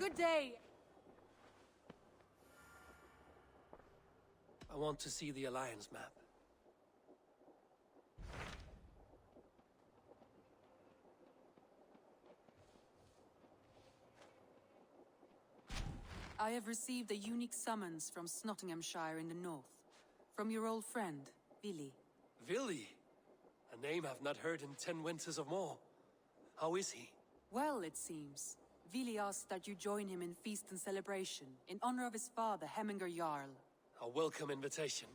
Good day! I want to see the Alliance map. I have received a unique summons from Nottinghamshire in the north. From your old friend, Willy. Willy? A name I've not heard in 10 winters or more. How is he? Well, it seems. Willy asked that you join him in feast and celebration, in honor of his father, Hemminger Jarl. A welcome invitation.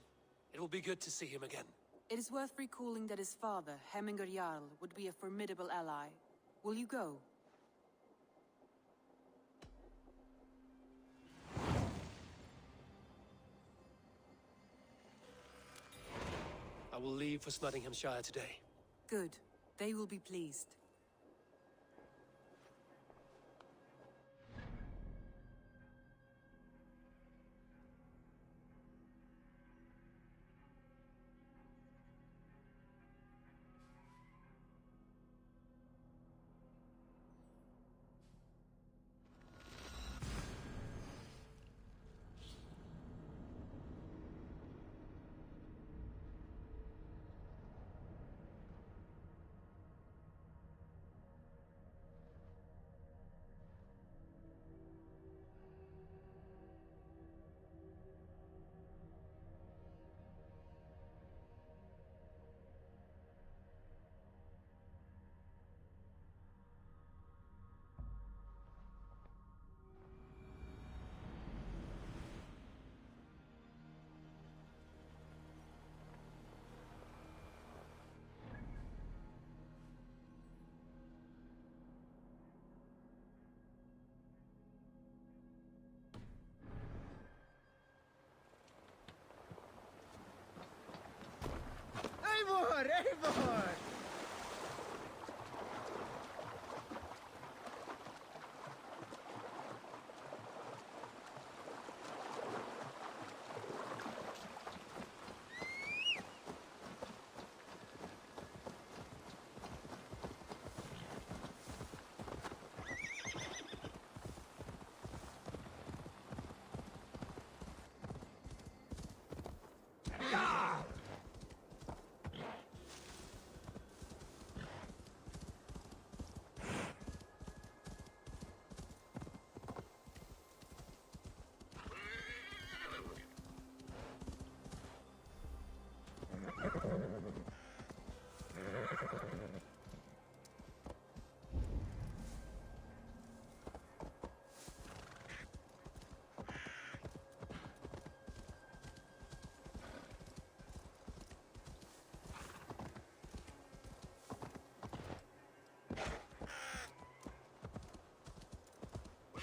It will be good to see him again. It is worth recalling that his father, Hemminger Jarl, would be a formidable ally. Will you go? I will leave for Nottinghamshire today. Good. They will be pleased. Eivor! Eivor!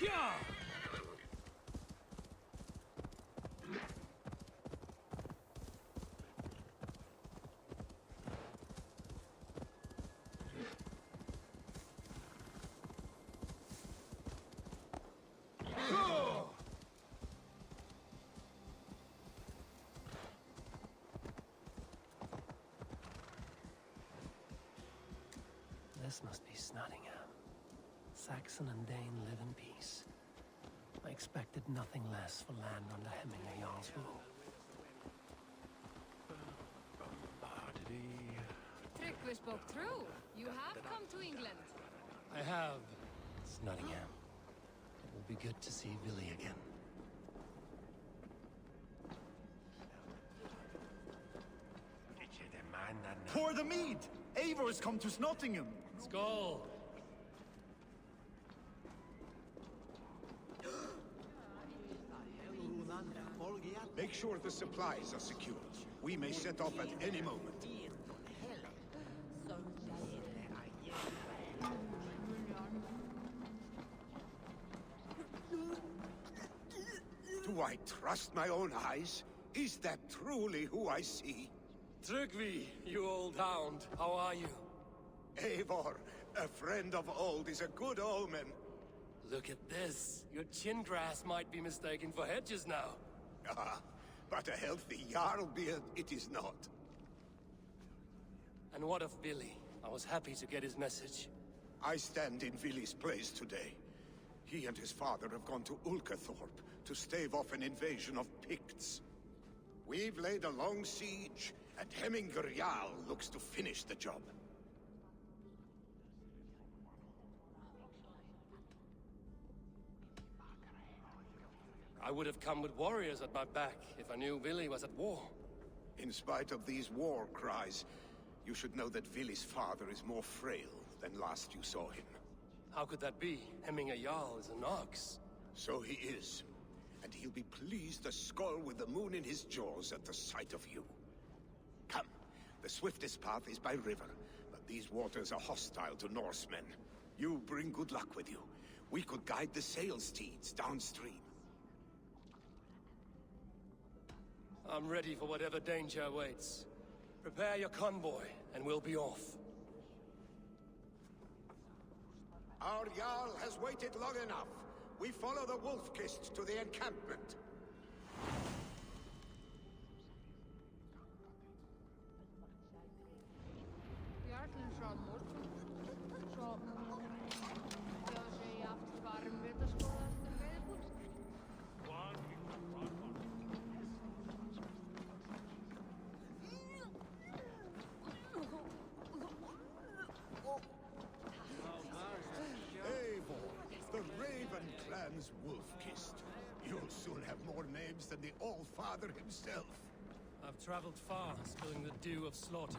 Yeah! This must be Nottingham. Saxon and Dane live in peace. I expected nothing less for land under Hemminger Jarl's rule. Tryggvi spoke true. You have come to England. I have. It's Nottingham. It will be good to see Willy again. Pour the mead! Eivor has come to Nottingham! Skål! Make sure the supplies are secured. We may set off at any moment. Do I trust my own eyes? Is that truly who I see? Tryggvi, you old hound, how are you? Eivor, a friend of old is a good omen. Look at this. Your chin grass might be mistaken for hedges now. Ah, but a healthy Jarl beard it is not. And what of Willy? I was happy to get his message. I stand in Willy's place today. He and his father have gone to Ulkathorpe to stave off an invasion of Picts. We've laid a long siege, and Hemminger Jarl looks to finish the job. I would have come with warriors at my back if I knew Vili was at war. In spite of these war cries, you should know that Vili's father is more frail than last you saw him. How could that be? Hemminger Jarl is an ox. So he is. And he'll be pleased as Skull with the moon in his jaws at the sight of you. Come, the swiftest path is by river, but these waters are hostile to Norsemen. You bring good luck with you. We could guide the sail steeds downstream. I'm ready for whatever danger awaits. Prepare your convoy, and we'll be off. Our Jarl has waited long enough. We follow the Wolf-Kist to the encampment. Jarlen fra morgen. Så... Jag säger haft varmvetarskålaste vederbord. The Raven Clan's Wolf-Kist. You'll soon have more names than the All-Father himself. I've traveled far, spilling the dew of slaughter.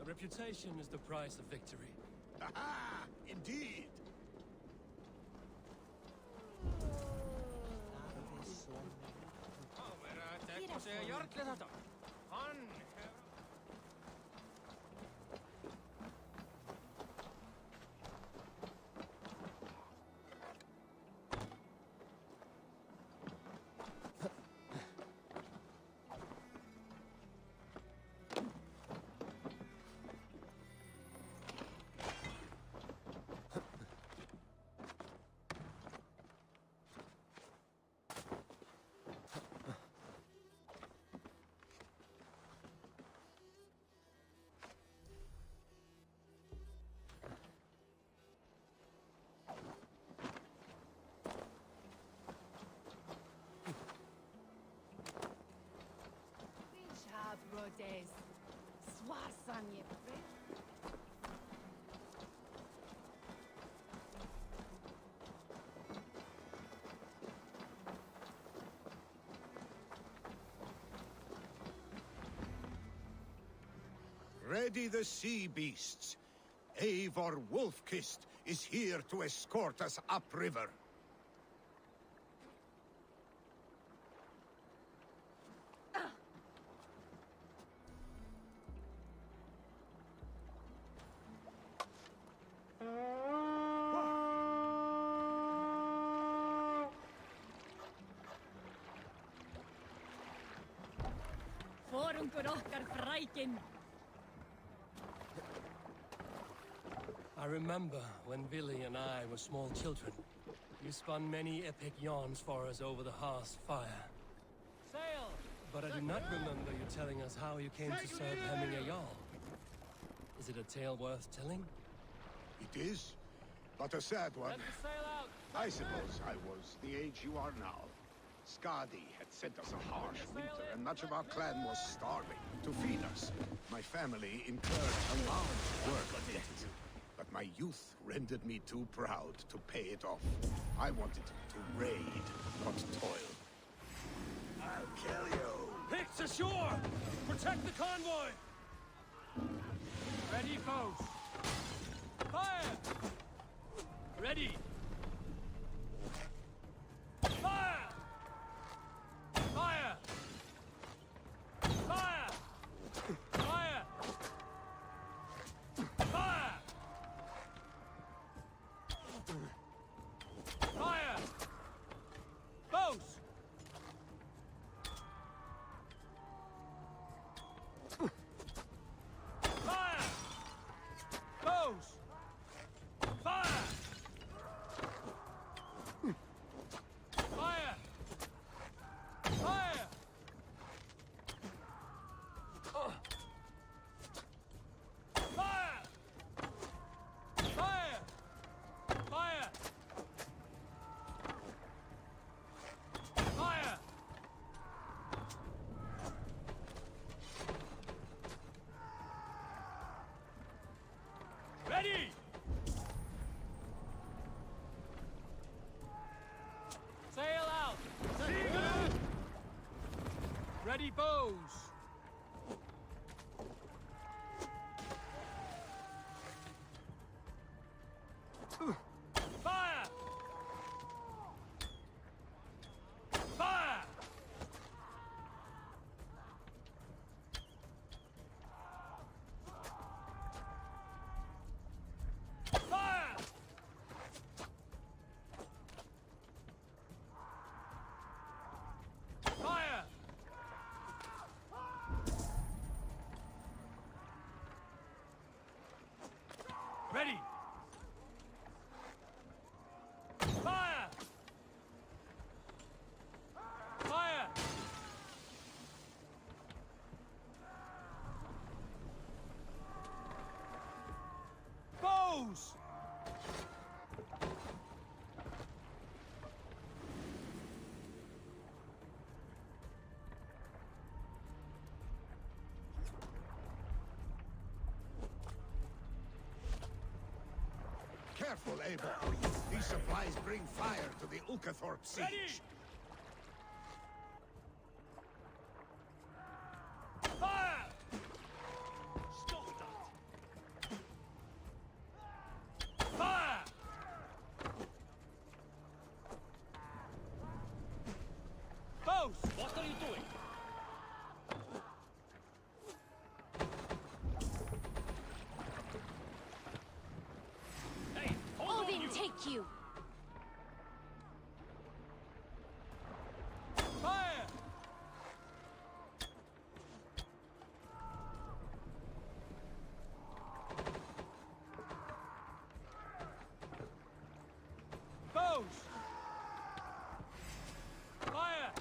A reputation is the price of victory. Aha! Indeed! Rodes. Swasanie. Ready the sea beasts. Eivor Wolf-Kist is here to escort us upriver. I remember when Vili and I were small children. You spun many epic yarns for us over the hearth's fire. Sail! But I do not remember you telling us how you came to serve Hemminger Jarl. Is it a tale worth telling? It is, but a sad one. Let the sail out! I suppose I was the age you are now. Skadi had sent us a harsh winter, and much of our clan was starving. To feed us, my family incurred a large work debt. But my youth rendered me too proud to pay it off. I wanted to raid, not toil. I'll kill you! Picts ashore! Protect the convoy! Ready, foes! Fire! Ready! Fire! Fire! Fire! Fire! Fire! Fire! Bows! Fire! Bows! Fire! Ready, bows! Fire! Fire! Fire! Fire! Ready! Fire! Fire! Bows! Careful, Eivor. These supplies bring fire to the Ulkathorpe siege. Ready! Fire! Stop that! Fire! Bows! What are you doing? Hey, hold on, Odin, you! take you! Fire! Bows! Fire!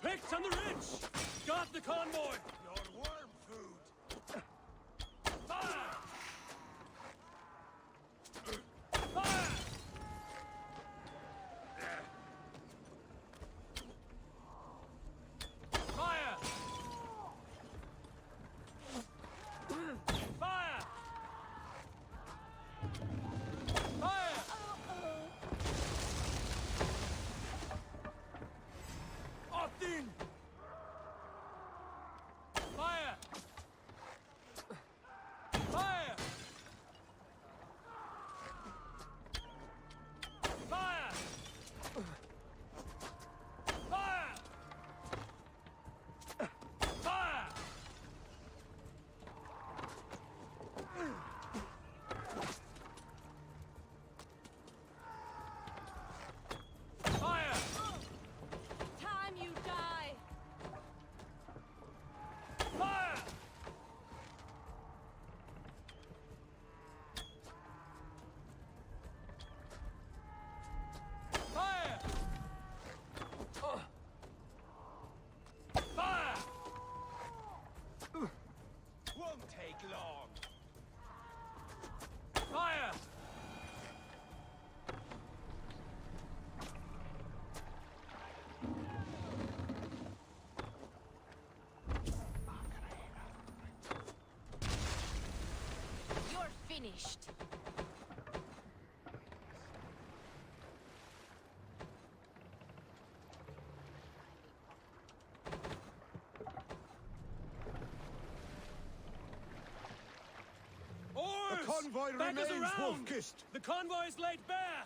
Picked on the ridge! Got the convoy! Your worm food! Fire! Fire! Fire! Fire! Fire! Odin! Fire! Fire! Fire! Fire! Fire! Fire! Time you die! Fire! Fire! Fire! Won't take long! Fire! You're finished. Oars! The convoy Back us remains around! wolf-kissed. The convoy is laid bare!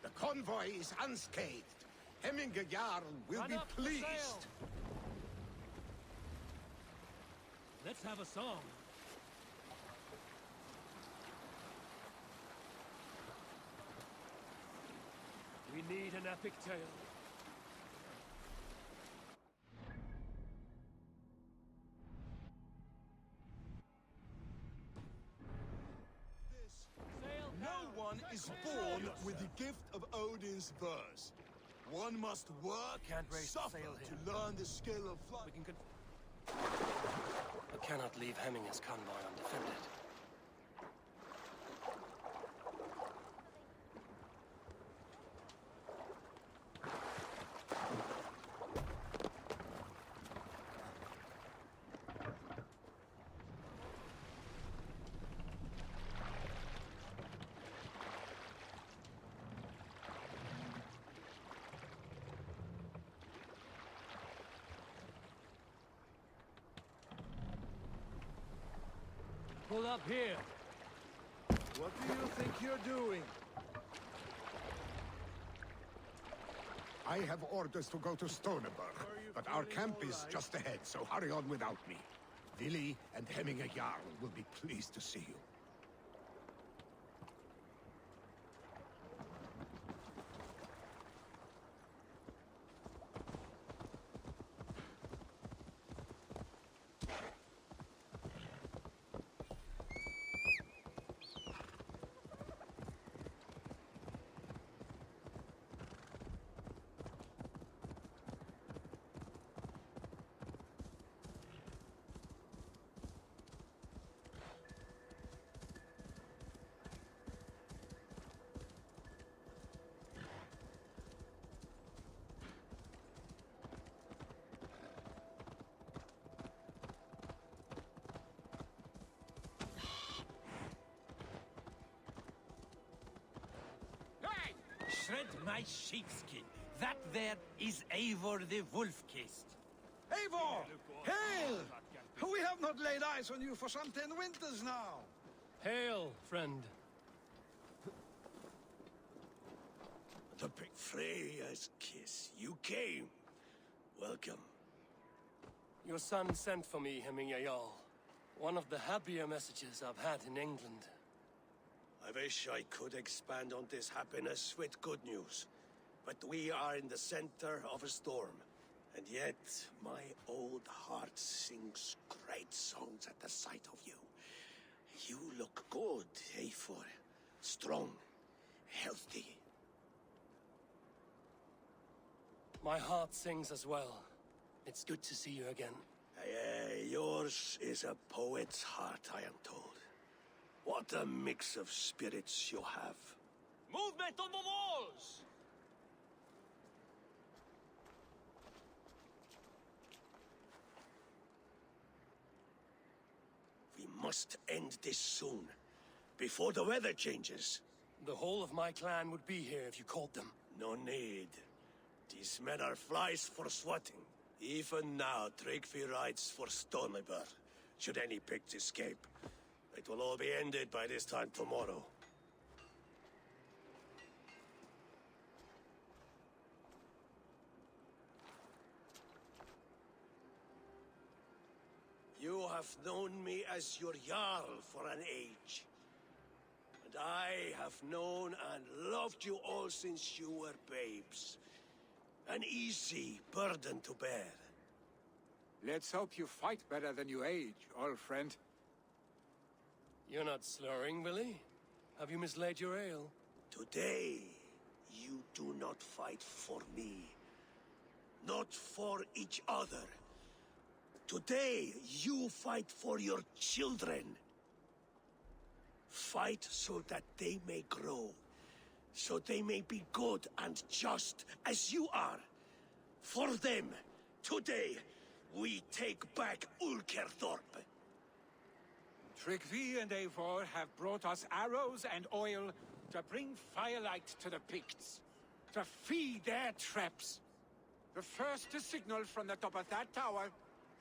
The convoy is unscathed. Hemminger Jarl will Run be up the pleased. sail. Let's have a song. We need an epic tale. Sail No down. one is born with the gift of Odin's verse. One must work Can't and raise the suffer sail here. to learn the skill of We flying. can I cannot leave Hemminger's convoy undefended. Pull up here. What do you think you're doing? I have orders to go to Stoneberg, but our camp is just ahead, so hurry on without me. Willi and Hemminger Jarl will be pleased to see you. Shred my sheepskin. That there is Eivor the Wolf-Kissed. Eivor! Hail! We have not laid eyes on you for some 10 winters now. Hail, friend. The big Freya's kiss. You came. Welcome. Your son sent for me, Hemminger Jarl. One of the happier messages I've had in England. I wish I could expand on this happiness with good news. But we are in the center of a storm. And yet, my old heart sings great songs at the sight of you. You look good, Eivor. Strong, healthy. My heart sings as well. It's good to see you again. Yours is a poet's heart, I am told. What a mix of spirits you have. Movement on the walls! We must end this soon, before the weather changes. The whole of my clan would be here if you called them. No need. These men are flies for swatting. Even now, Tryggvi rides for Stoneberg, should any Picts escape. It will all be ended by this time tomorrow. You have known me as your Jarl for an age. And I have known and loved you all since you were babes. An easy burden to bear. Let's hope you fight better than you age, old friend. You're not slurring, Willie? Have you mislaid your ale? Today, you do not fight for me. Not for each other. Today, you fight for your children. Fight so that they may grow. So they may be good and just as you are. For them, today, we take back Ulkerthorpe. Tryggvi and Eivor have brought us arrows and oil to bring firelight to the Picts, to feed their traps. The first to signal from the top of that tower,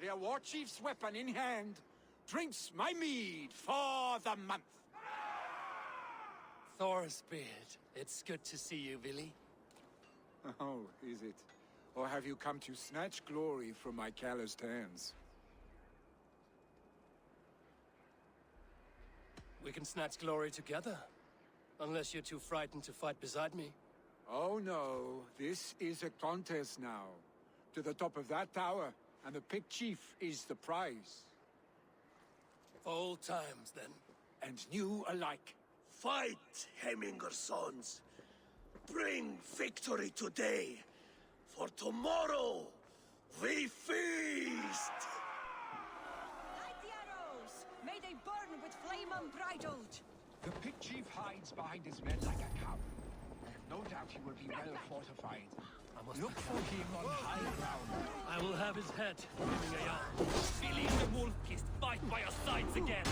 their war chief's weapon in hand, drinks my mead for the month. Thorsbeard, it's good to see you, Willie. Oh, is it? Or have you come to snatch glory from my calloused hands? We can snatch glory together. Unless you're too frightened to fight beside me. Oh no, this is a contest now. To the top of that tower, and the Pict Chief is the prize. For old times, then. And new alike. Fight, Hemminger sons. Bring victory today. For tomorrow, we feast! Light the arrows! May they burn with flame unbridled! The Pict Chief hides behind his men like a coward. I have no doubt he will be well fortified. Look for him on high ground. I will have his head, Hemminger Jarl. Feeling the wolf-kissed fight by your sides again.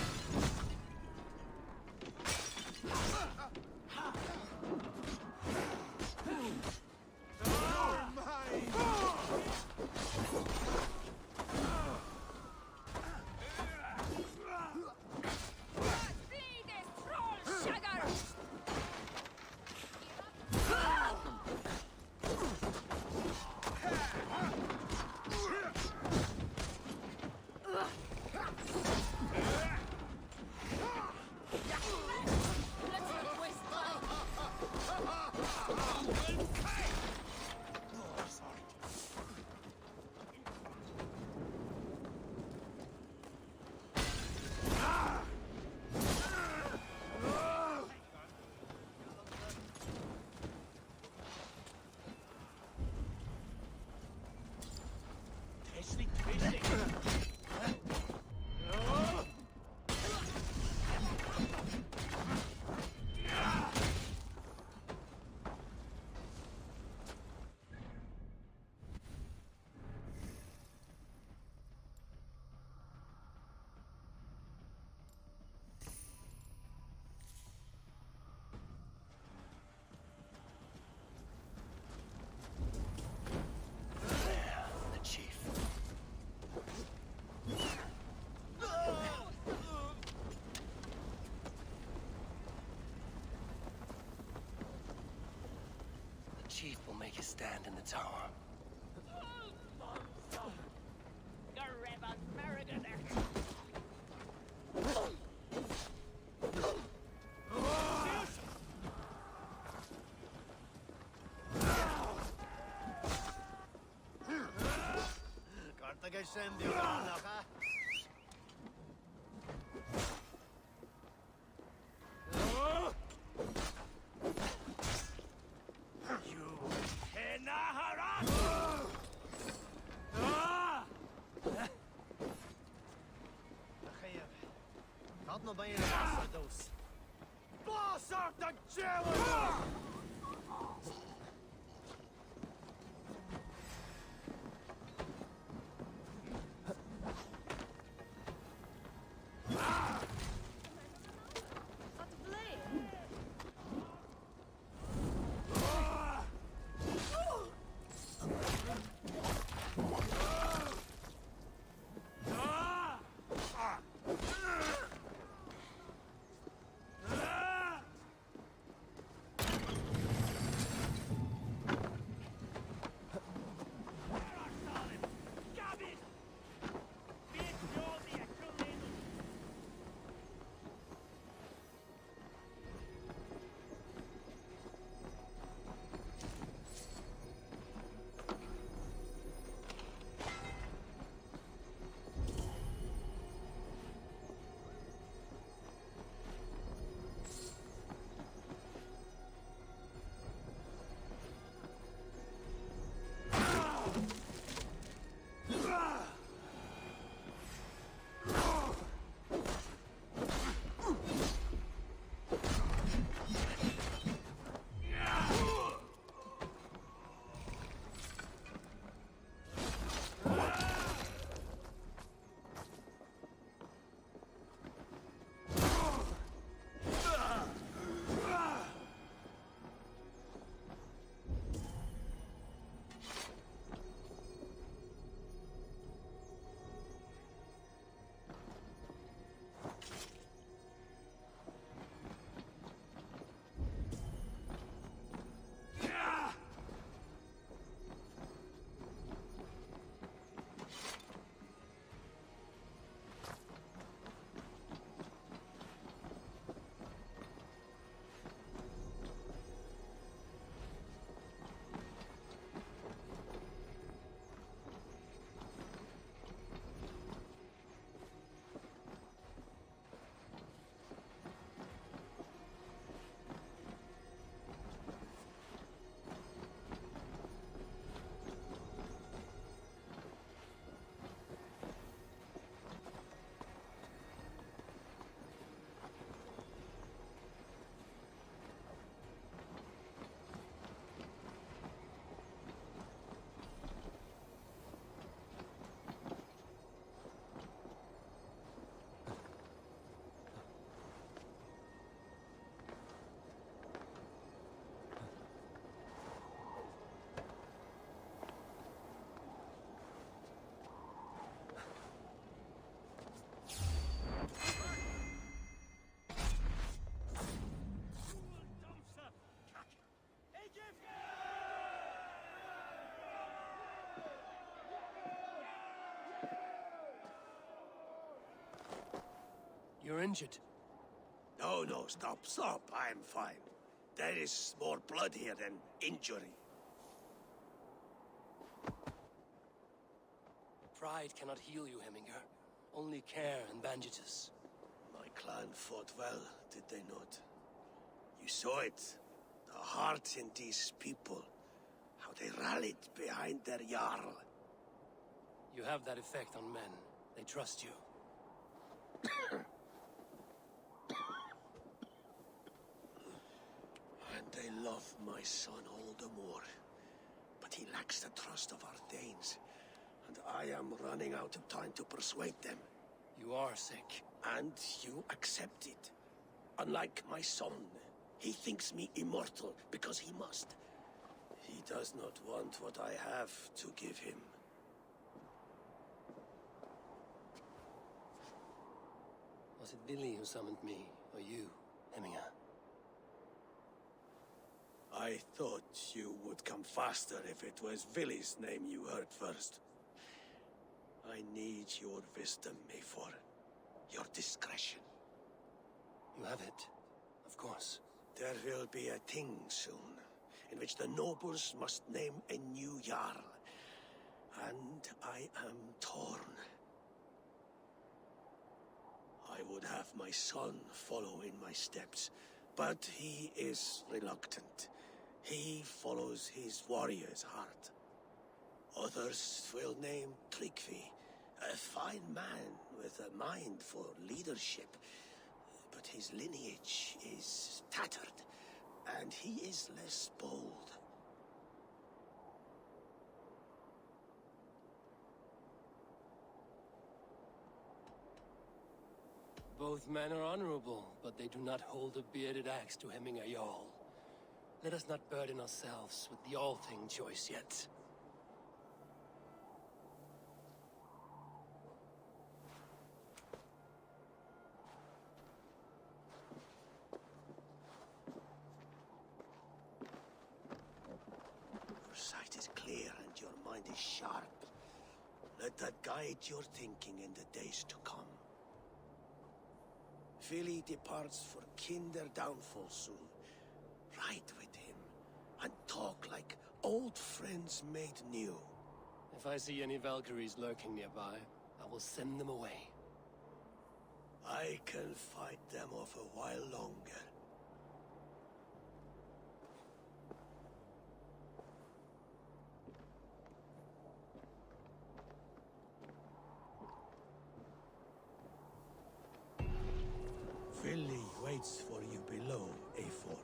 chief will make his stand in the tower. You're injured. No, stop. I'm fine. There is more blood here than injury. Pride cannot heal you, Heminger. Only care and bandages. My clan fought well, did they not? You saw it. The heart in these people. How they rallied behind their Jarl. You have that effect on men. They trust you. And they love my son all the more. But he lacks the trust of our Danes. And I am running out of time to persuade them. You are sick. And you accept it. Unlike my son, he thinks me immortal because he must. He does not want what I have to give him. Was it Billy who summoned me, or you, Heminger? I thought you would come faster if it was Villy's name you heard first. I need your wisdom, Eivor. Your discretion. You have it, of course. There will be a thing soon, in which the nobles must name a new Jarl. And I am torn. I would have my son follow in my steps, but he is reluctant. He follows his warrior's heart. Others will name Tryggvi, a fine man with a mind for leadership. But his lineage is tattered, and he is less bold. Both men are honorable, but they do not hold a bearded axe to hemming a Jarl. Let us not burden ourselves with the all-thing choice yet. Your sight is clear and your mind is sharp. Let that guide your thinking in the days to come. Vili departs for Kinder downfall soon. Ride with him, and talk like old friends made new. If I see any Valkyries lurking nearby, I will send them away. I can fight them off a while longer. Vili waits for you below, Eivor.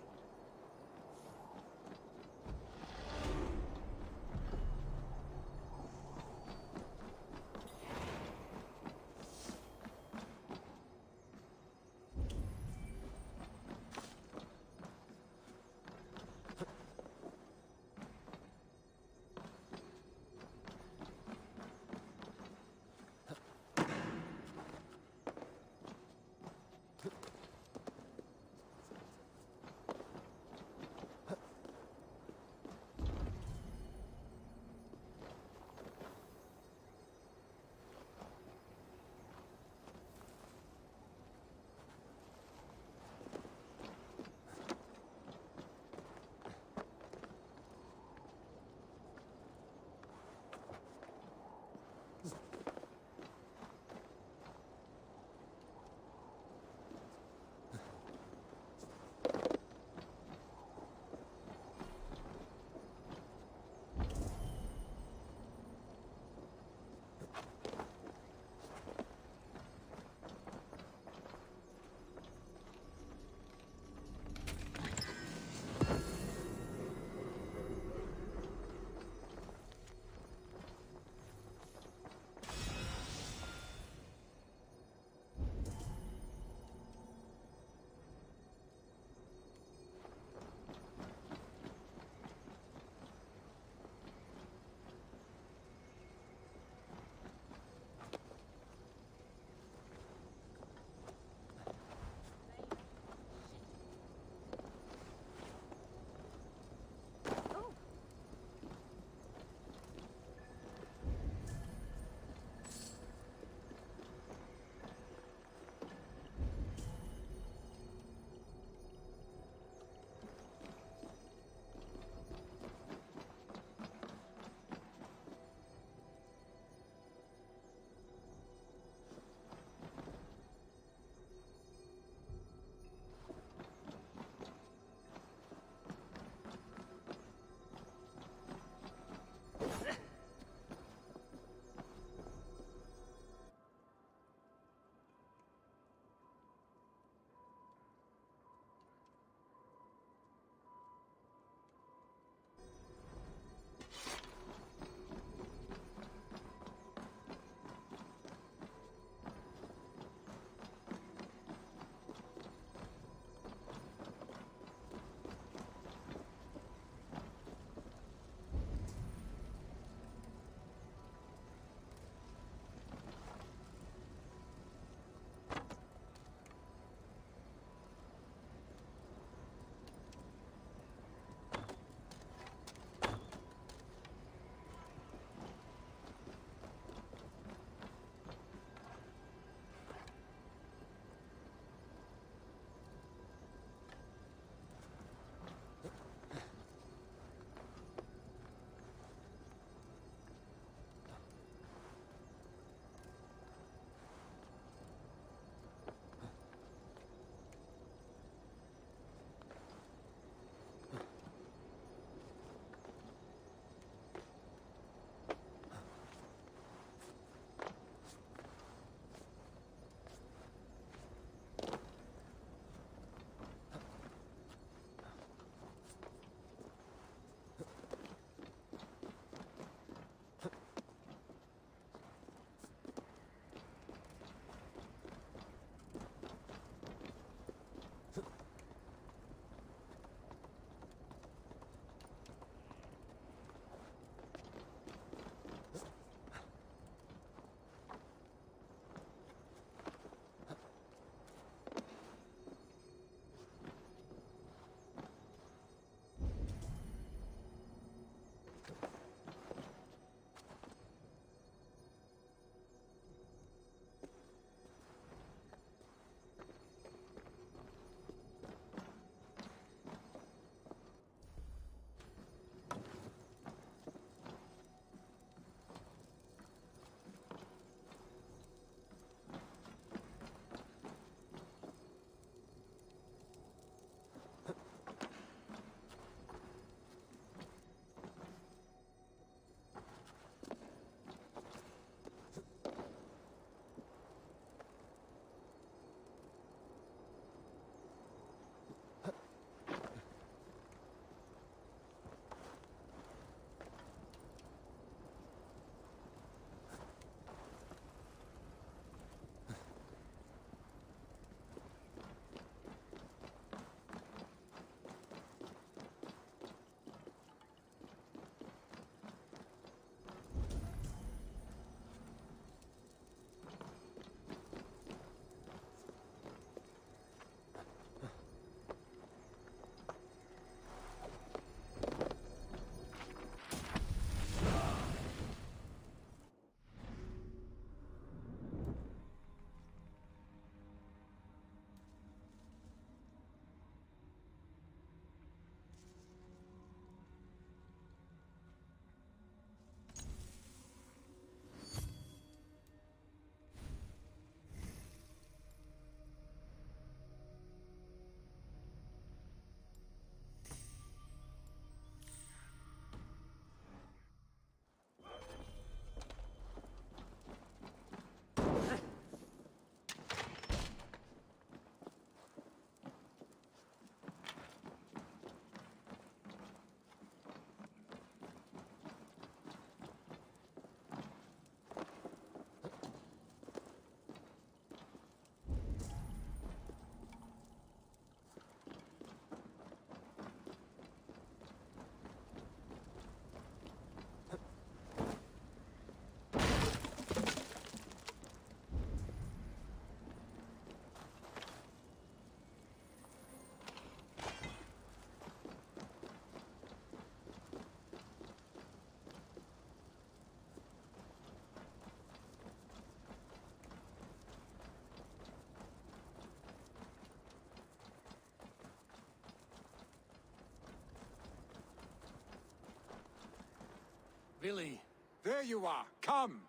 Billy. There you are. Come.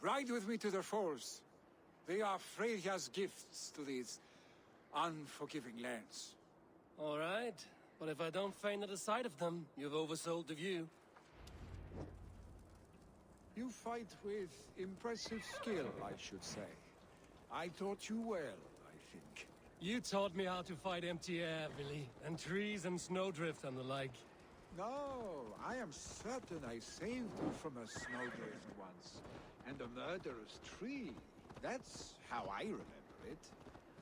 Ride with me to the falls. They are Freya's gifts to these unforgiving lands. All right. But if I don't faint at the sight of them, you've oversold the view. You fight with impressive skill, I should say. I taught you well, I think. You taught me how to fight empty air, Billy, and trees and snowdrift and the like. No, I am certain I saved you from a snowdrift once, and a murderous tree. That's how I remember it.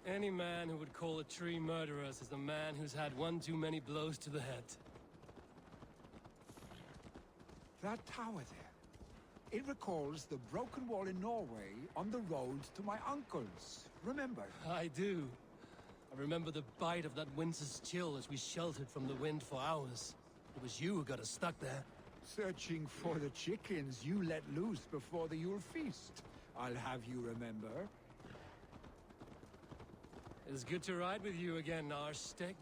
Any man who would call a tree murderous is a man who's had one too many blows to the head. That tower there. It recalls the broken wall in Norway on the road to my uncle's. Remember? I do. I remember the bite of that winter's chill as we sheltered from the wind for hours. It was you who got us stuck there. Searching for the chickens you let loose before the Yule feast. I'll have you remember. It's good to ride with you again, Arstick.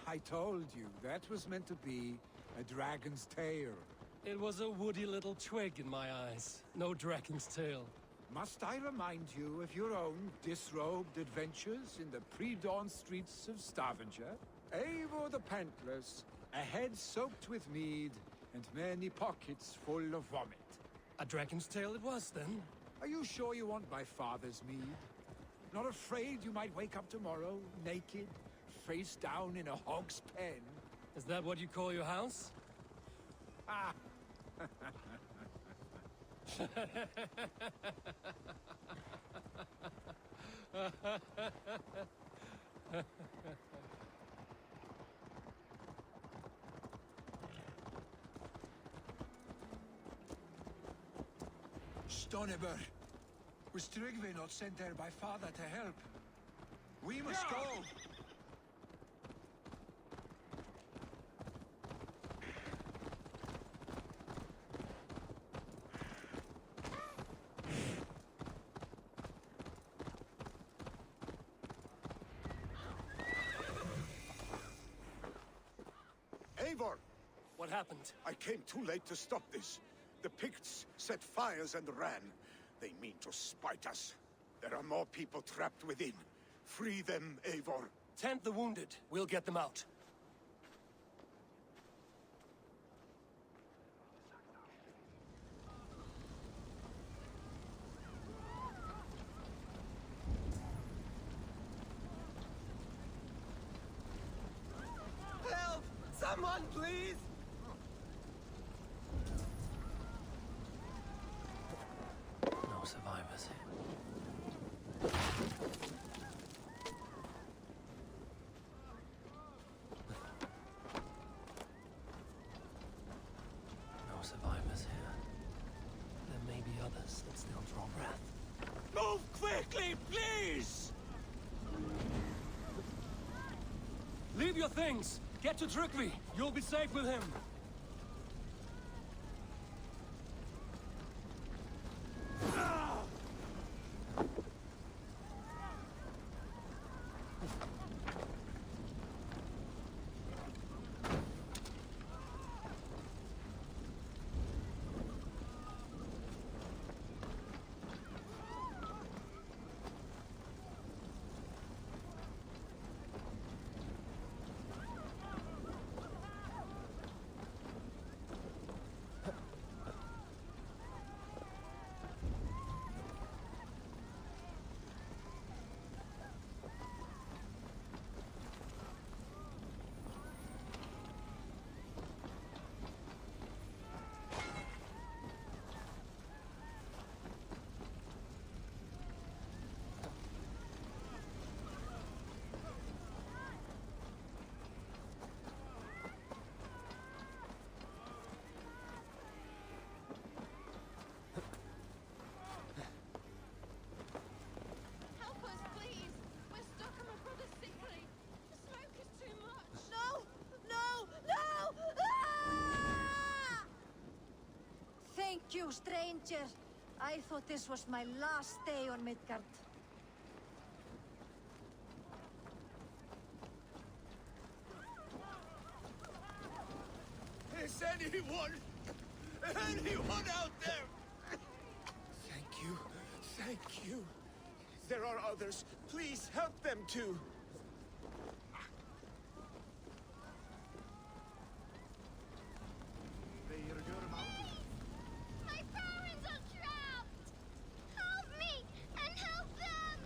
I told you, that was meant to be a dragon's tail. It was a woody little twig in my eyes. No dragon's tail. Must I remind you of your own disrobed adventures in the pre-dawn streets of Stavanger? Eivor the Pantless, a head soaked with mead, and many pockets full of vomit. A dragon's tail it was, then? Are you sure you want my father's mead? Not afraid you might wake up tomorrow, naked, face down in a hog's pen? Is that what you call your house? Ah! Stoneber, was Tryggve not sent there by father to help? We must go! Eivor! What happened? I came too late to stop this. The Picts set fires and ran. They mean to spite us. There are more people trapped within. Free them, Eivor. Tend the wounded. We'll get them out. Help! Someone, please! No survivors. No survivors here. There may be others that still draw breath. Move quickly, please! Leave your things! Get to Tryggve! You'll be safe with him! Help us, please! We're stuck and my brother's sickly. The smoke is too much. No! No! No! Ah! Thank you, stranger. I thought this was my last day on Midgard. Is anyone Anyone out there? Thank you. Thank you. There are others. Please help them too. My parents are trapped! Help me and help them!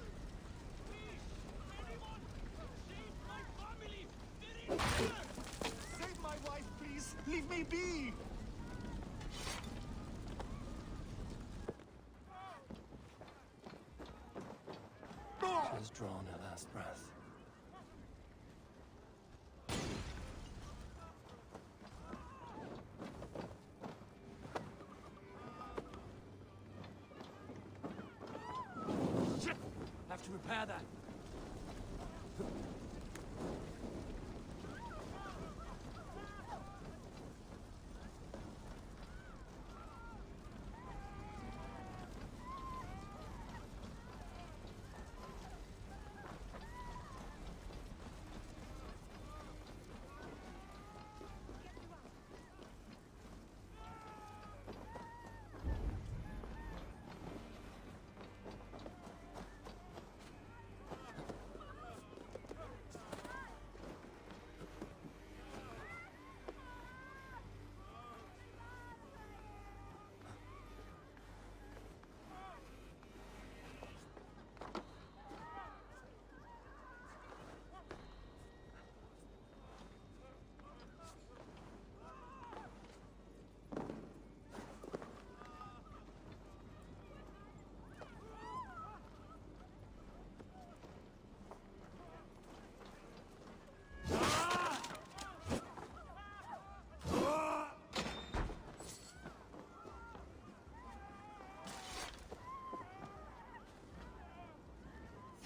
Save my wife, please! Leave me be! She has drawn her last breath. Shit! Have to repair that.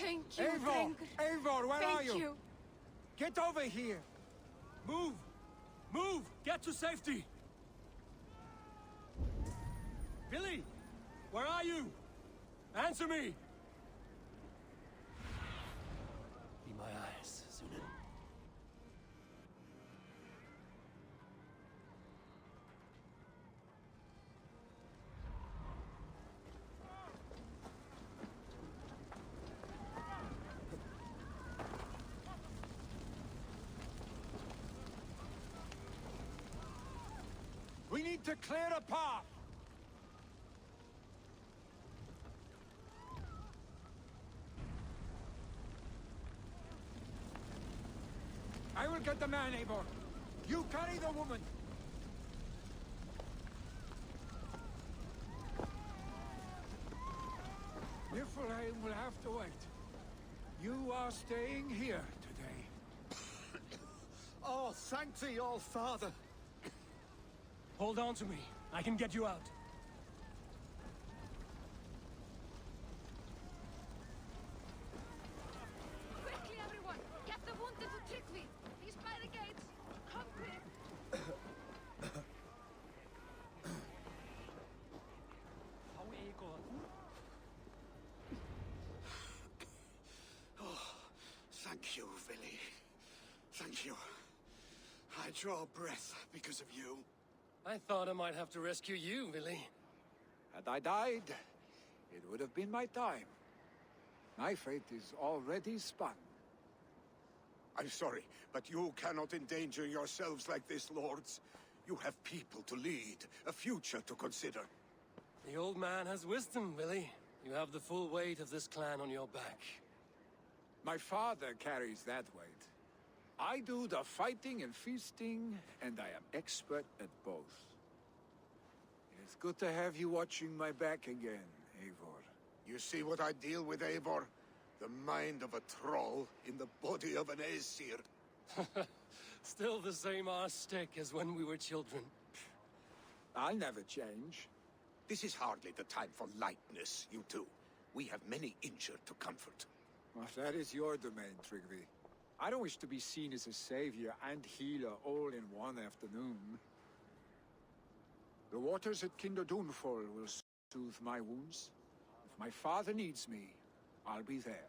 Thank you, Eivor! Eivor, where are Thank you. Get over here! Move! Move! Get to safety! Billy! Where are you? Answer me! Be my eyes, Sunan. We need to clear a path! I will get the man, Eivor. You carry the woman. Niflheim will have to wait. You are staying here today. Oh, thank thee, all father! Hold on to me. I can get you out. Quickly, everyone! Get the wounded to Tryggvi! He's by the gates! Come quick! Thank you, Vili. Thank you. I draw breath because of you. I thought I might have to rescue you, Billy. Had I died, it would have been my time. My fate is already spun. I'm sorry, but you cannot endanger yourselves like this, lords. You have people to lead, a future to consider. The old man has wisdom, Billy. You have the full weight of this clan on your back. My father carries that weight. I do the fighting and feasting, and I am expert at both. It's good to have you watching my back again, Eivor. You see what I deal with, Eivor? The mind of a troll in the body of an Aesir. Still the same arse stick as when we were children. I'll never change. This is hardly the time for lightness, you two. We have many injured to comfort. Well, that is your domain, Tryggvi. I don't wish to be seen as a savior and healer all in one afternoon. The waters at Kinderdunfol will soothe my wounds. If my father needs me, I'll be there.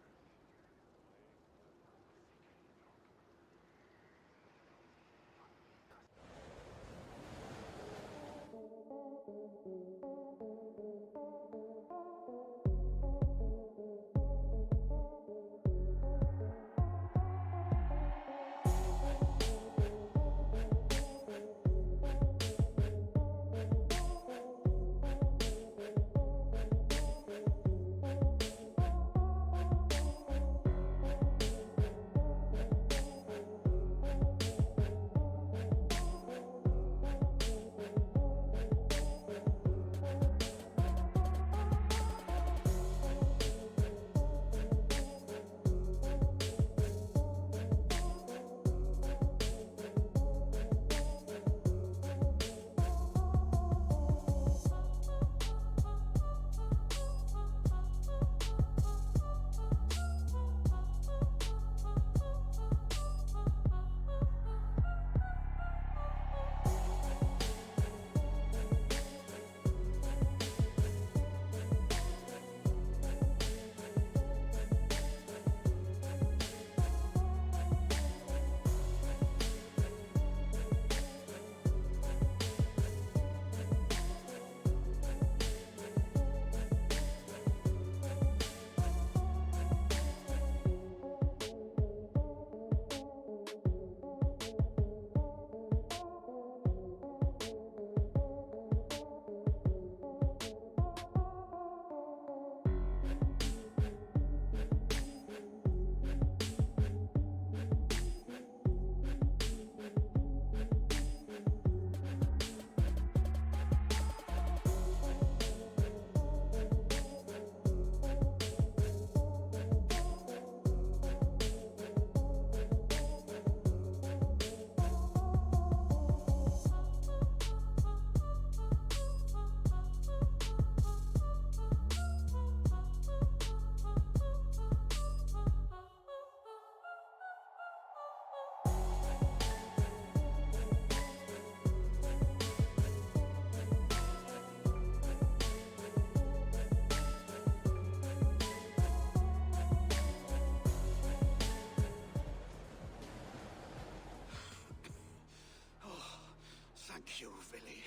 Thank you, Billy.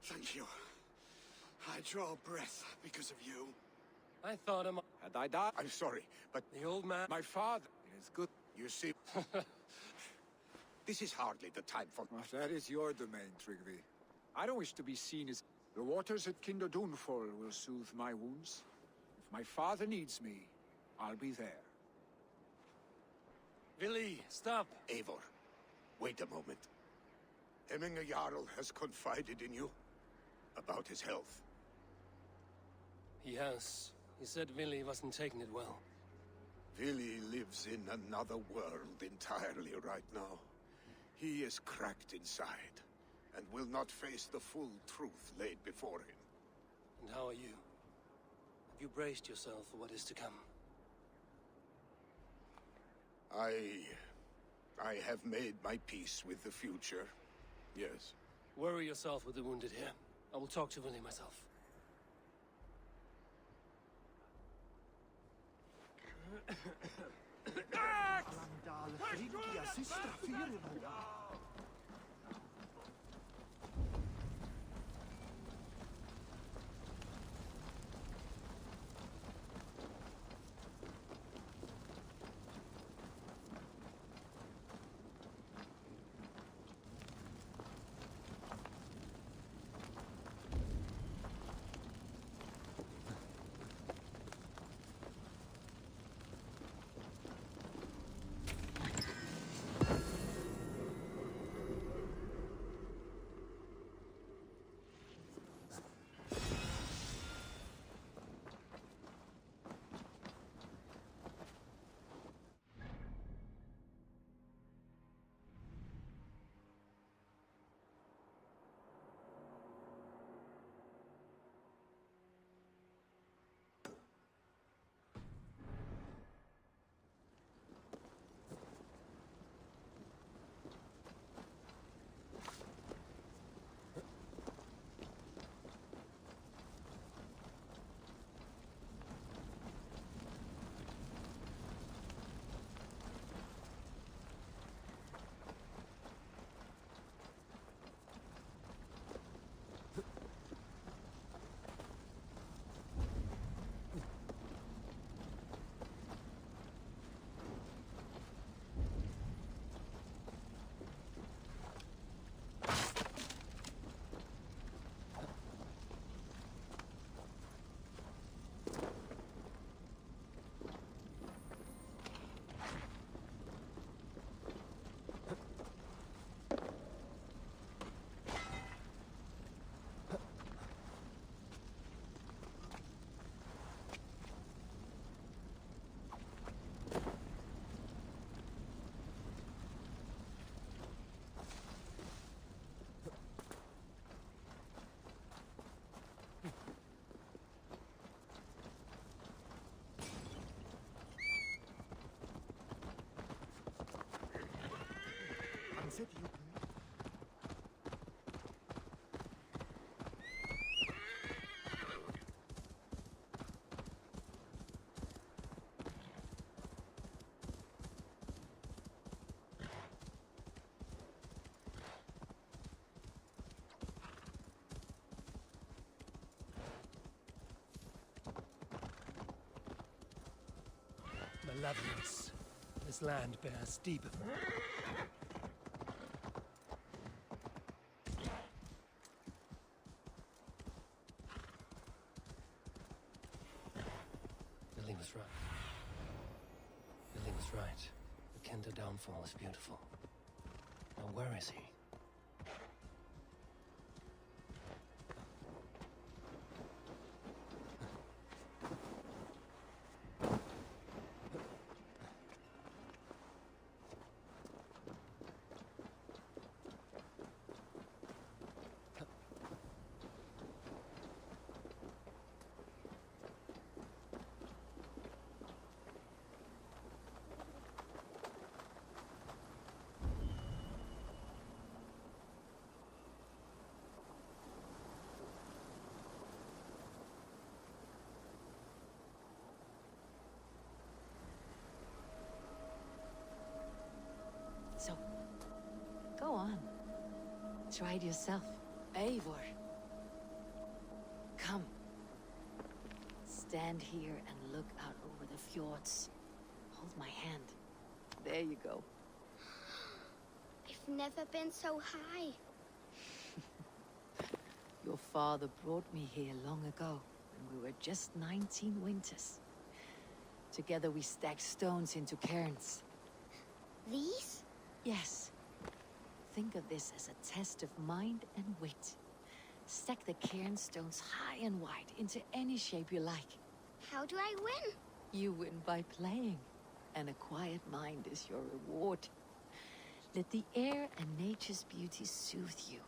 Thank you. I draw breath because of you. I thought him... Had I died? I'm sorry, but The old man... My father is good. you see... This is hardly the time for... Well, that is your domain, Tryggvi. I don't wish to be seen as... The waters at Kinderdunfall will soothe my wounds. If my father needs me, I'll be there. Billy, stop! Eivor, wait a moment. Hemminger Jarl has confided in you about his health. He has. He said Billy wasn't taking it well. Vili lives in another world entirely right now. He is cracked inside, and will not face the full truth laid before him. And how are you? Have you braced yourself for what is to come? I have made my peace with the future. Yes. Worry yourself with the wounded here. I will talk to Willie myself. Malevolence. This land bears deep... Billy was right. Billy was right. The Kinder downfall is beautiful. Now where is he? try it yourself. Eivor. Come. Stand here and look out over the fjords. Hold my hand. There you go. I've never been so high. Your father brought me here long ago, when we were just 19 winters. Together we stacked stones into cairns. These? Yes. Think of this as a test of mind and wit. Stack the cairn stones high and wide into any shape you like. How do I win? You win by playing. And a quiet mind is your reward. Let the air and nature's beauty soothe you.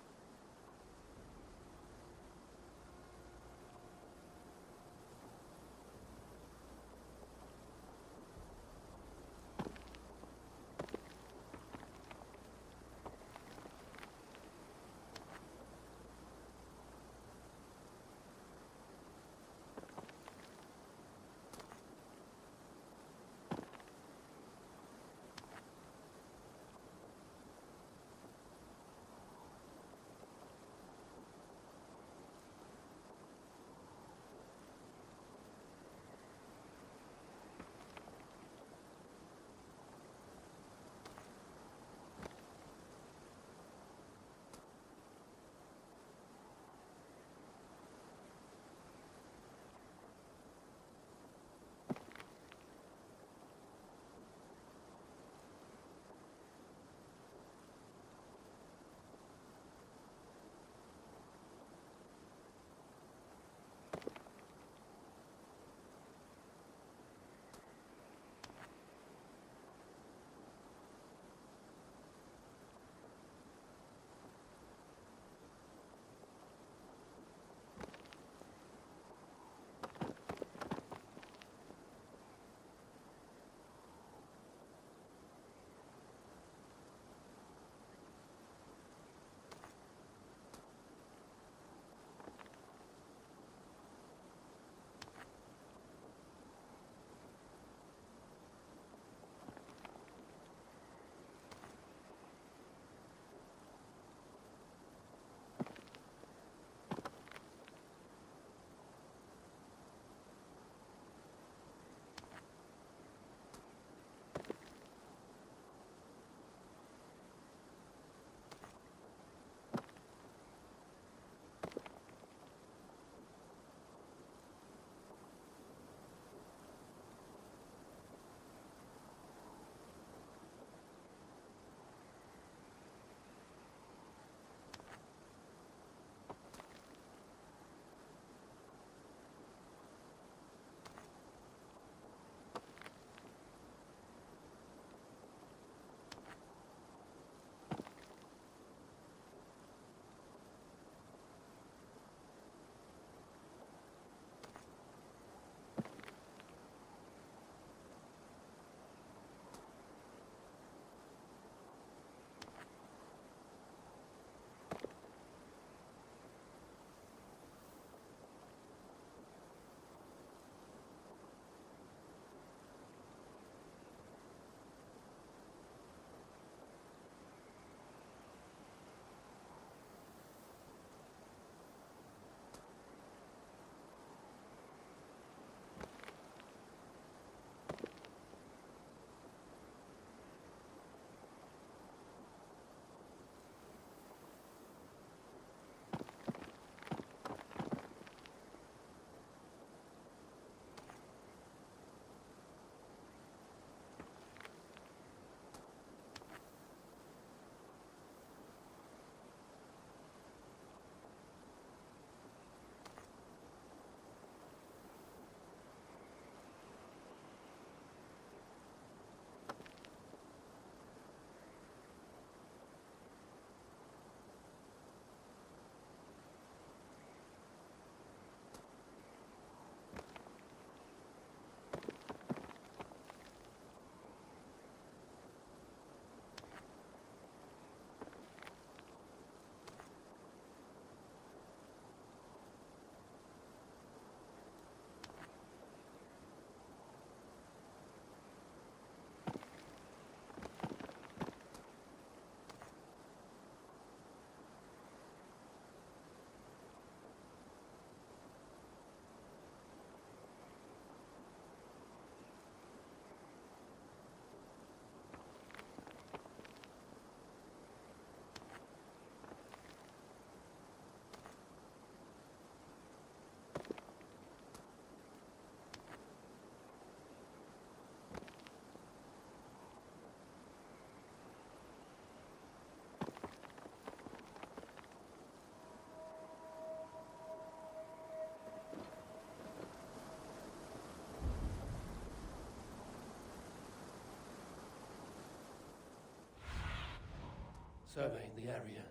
surveying the area.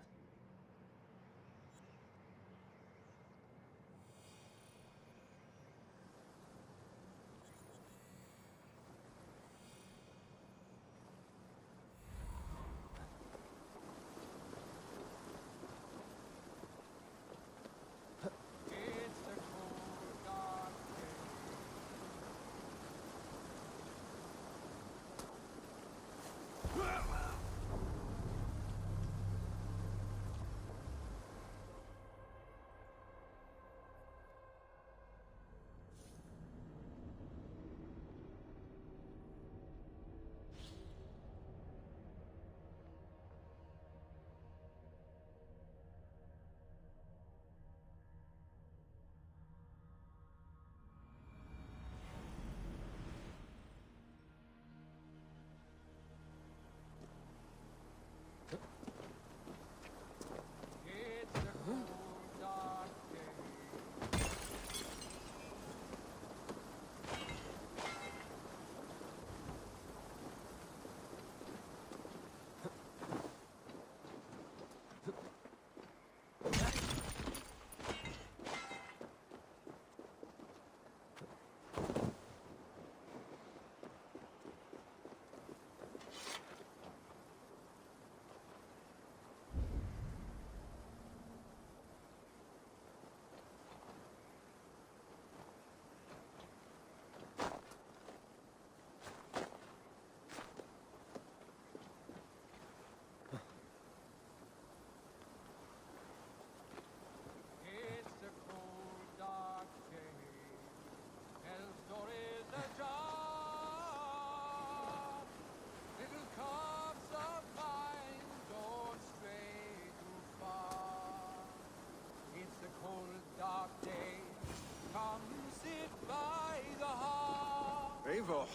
Eivor,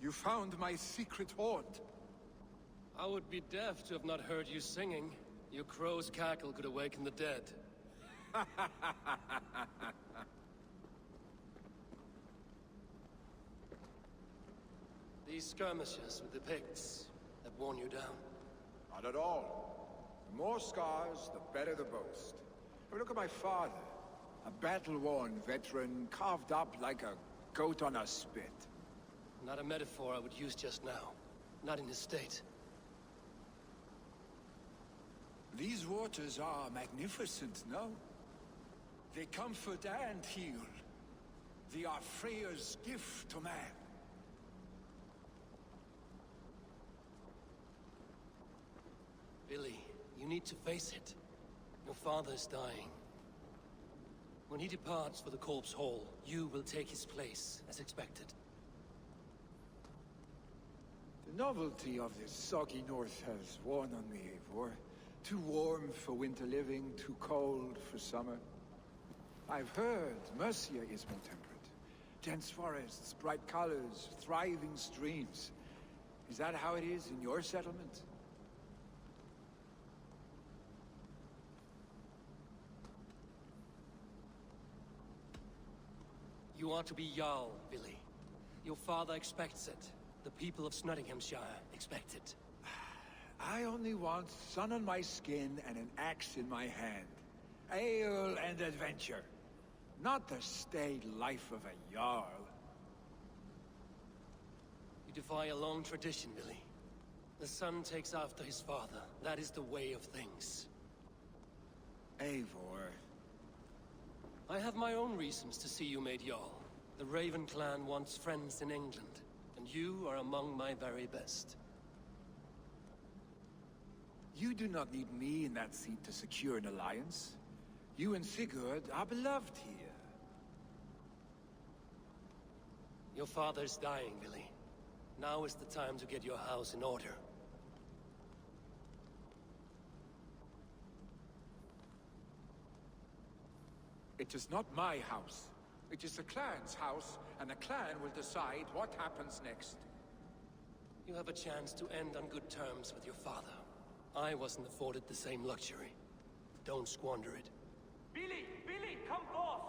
you found my secret hoard. I would be deaf to have not heard you singing. Your crow's cackle could awaken the dead. These skirmishes with the Picts have worn you down. Not at all. The more scars, the better the boast. I mean, look at my father. A battle-worn veteran, carved up like a goat on a spit. Not a metaphor I would use just now. Not in his state. These waters are magnificent, no? They comfort and heal. They are Freya's gift to man. Billy, you need to face it. Your father's dying. When he departs for the Corpse Hall, you will take his place, as expected. The novelty of this soggy north has worn on me, Eivor. Too warm for winter living, too cold for summer. I've heard Mercia is more temperate. Dense forests, bright colors, thriving streams. Is that how it is in your settlement? You are to be Jarl, Billy. Your father expects it. The people of Nottinghamshire expect it. I only want sun on my skin and an axe in my hand. Ale and adventure. Not the staid life of a Jarl. You defy a long tradition, Billy. The son takes after his father. That is the way of things. Eivor. I have my own reasons to see you made Jarl. The Raven clan wants friends in England, and you are among my very best. You do not need me in that seat to secure an alliance. You and Sigurd are beloved here. Your father's dying, Billy. Now is the time to get your house in order. It is not my house. It is the clan's house, and the clan will decide what happens next. You have a chance to end on good terms with your father. I wasn't afforded the same luxury. Don't squander it. Billy! Billy, come fast!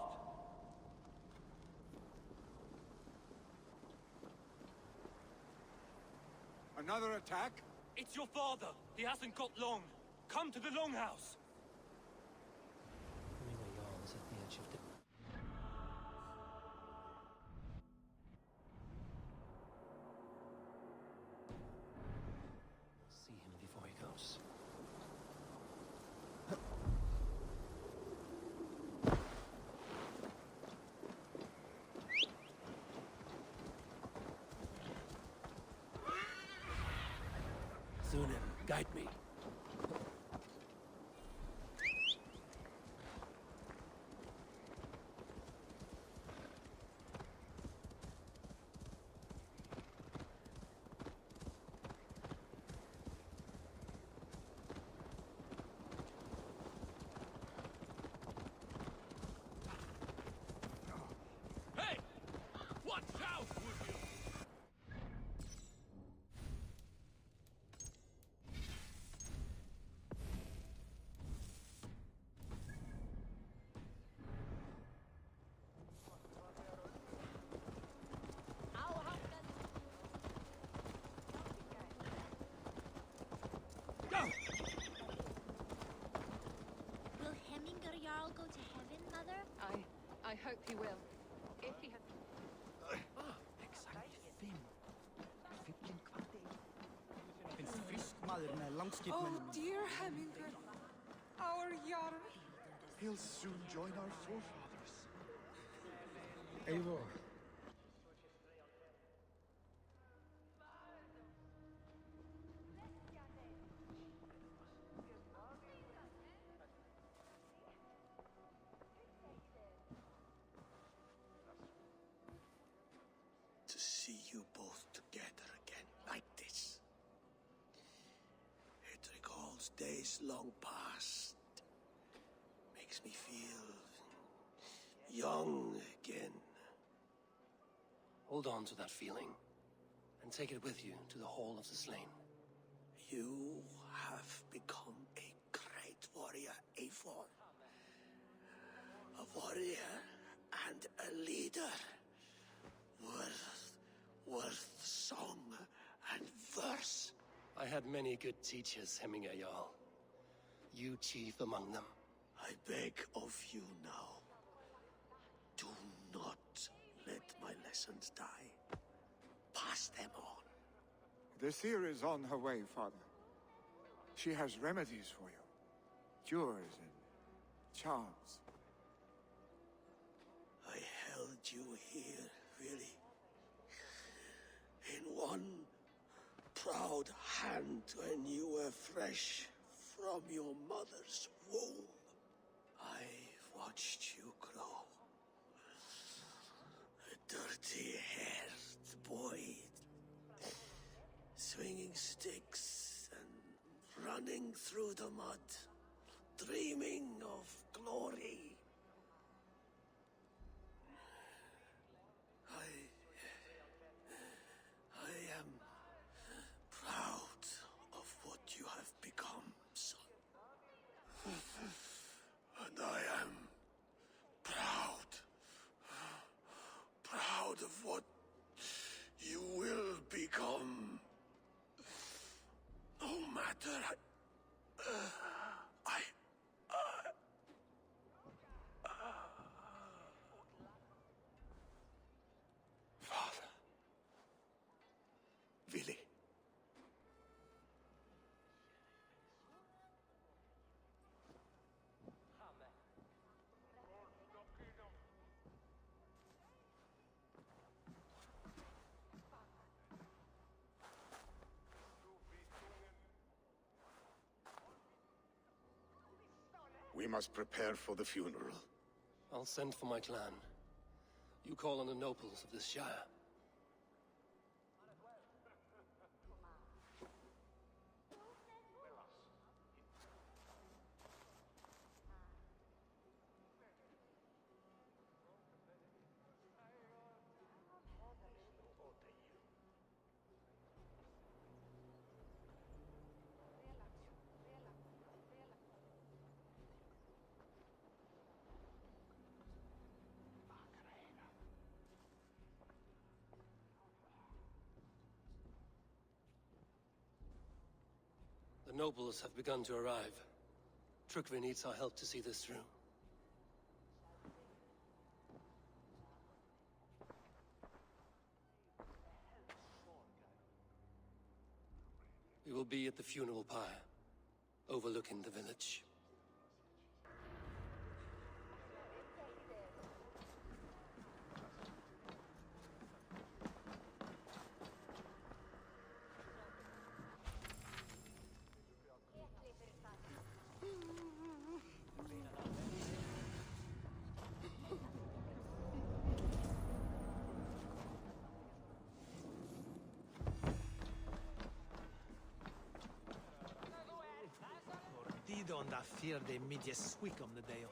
Another attack? It's your father. He hasn't got long. Come to the longhouse. Hemingway yawns at the edge of the... See him before he goes. Zunin, guide me. Hey! Watch out, would you? Will Hemminger Jarl go to heaven, Mother? I hope he will. If he had... Oh, dear Hemminger. Our Jarl. He'll soon join our forefathers. Eivor. To see you both together again like this. It recalls days long past. Makes me feel young again. Hold on to that feeling, and take it with you to the Hall of the Slain. You have become a great warrior, Eivor. A warrior and a leader. Worth song and verse. I had many good teachers, Hemingway Jarl. You chief among them. I beg of you now. Do not let my lessons die. Pass them on. The seer is on her way, Father. She has remedies for you. Cures and charms. I held you here, really. In one proud hand when you were fresh from your mother's womb. I watched you grow. A dirty-haired boy, swinging sticks and running through the mud, dreaming of glory. I am proud of what you have become, son. And I am proud of what you will become. No matter Father. Vili. We must prepare for the funeral. I'll send for my clan. You call on the nobles of this shire. Nobles have begun to arrive. Trukvi needs our help to see this through. We will be at the funeral pyre, overlooking the village. Ordidon da fear de midje swick om the day.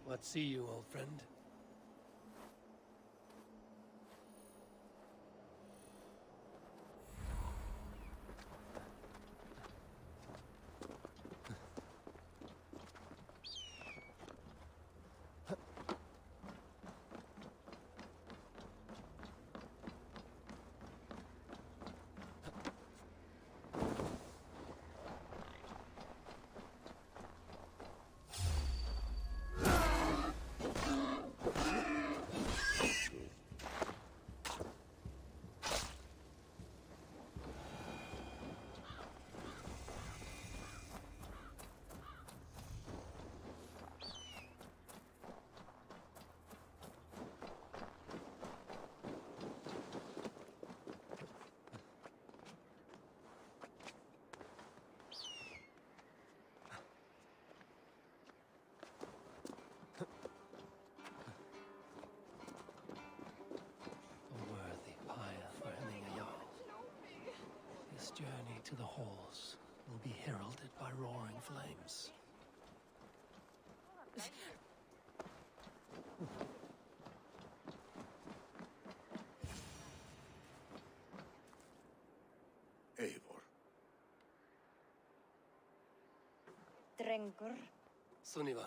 What see you, old friend? Journey to the halls will be heralded by roaring flames. Drengur. Sunniva,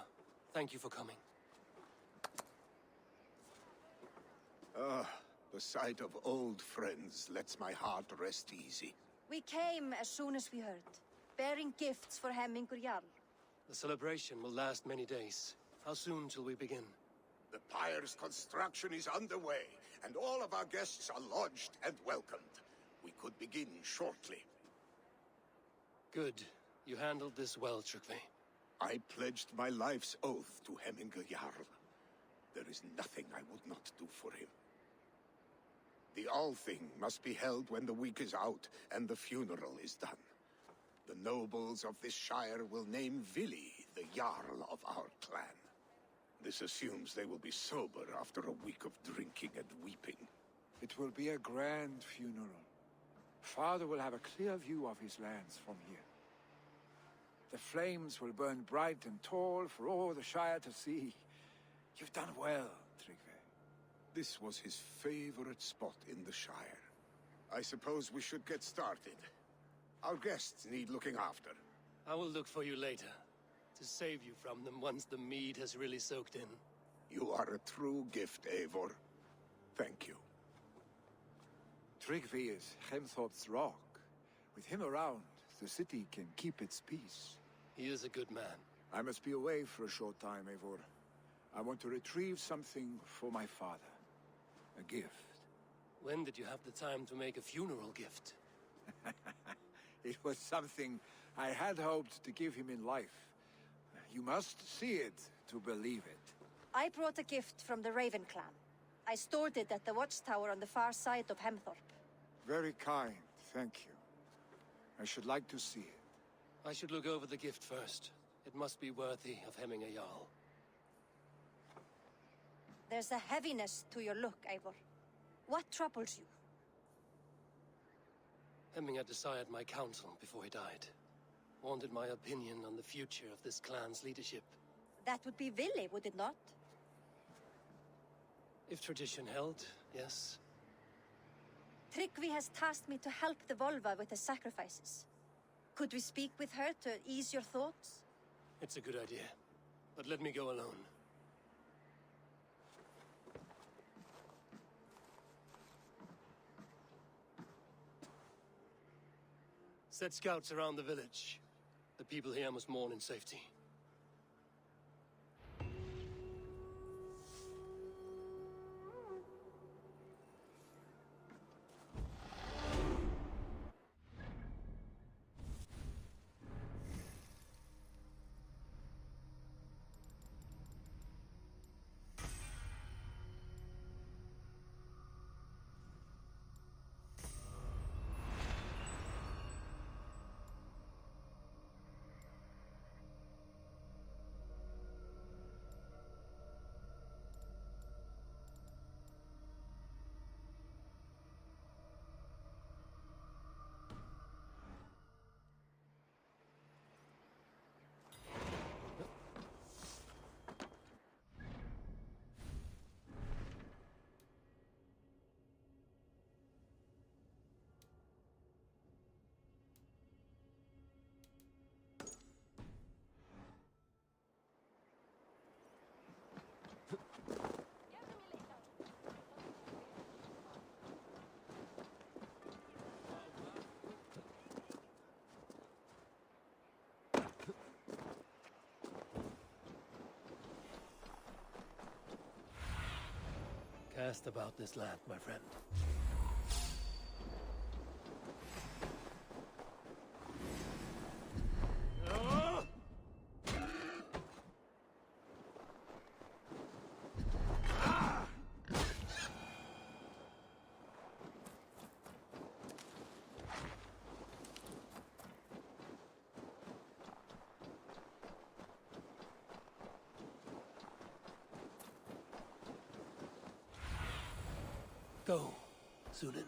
thank you for coming. The sight of old friends lets my heart rest easy. We came as soon as we heard, bearing gifts for Hemmingur Jarl. The celebration will last many days. How soon till we begin? The pyre's construction is underway, and all of our guests are lodged and welcomed. We could begin shortly. Good. You handled this well, Trygve. I pledged my life's oath to Hemmingur Jarl. There is nothing I would not do for him. The Althing must be held when the week is out and the funeral is done. The nobles of this shire will name Vili the Jarl of our clan. This assumes they will be sober after a week of drinking and weeping. It will be a grand funeral. Father will have a clear view of his lands from here. The flames will burn bright and tall for all the Shire to see. You've done well, Trygve. This was his favorite spot in the Shire. I suppose we should get started. Our guests need looking after. I will look for you later, to save you from them once the mead has really soaked in. You are a true gift, Eivor. Thank you. Trygve is Hemthorpe's rock. With him around, the city can keep its peace. He is a good man. I must be away for a short time, Eivor. I want to retrieve something for my father. A gift. When did you have the time to make a funeral gift? It was something I had hoped to give him in life. You must see it to believe it. I brought a gift from the Raven clan. I stored it at the watchtower on the far side of Hemthorpe. Very kind, thank you. I should like to see it. I should look over the gift first. It must be worthy of Hemmingur Jarl. There's a heaviness to your look, Eivor. What troubles you? Hemmingur desired my counsel before he died. Wanted my opinion on the future of this clan's leadership. That would be Vili, would it not? If tradition held, yes. Trygve has tasked me to help the Volva with the sacrifices. Could we speak with her to ease your thoughts? It's a good idea. But let me go alone. Set scouts around the village. The people here must mourn in safety. Cast about this land, my friend. Go, Sunan.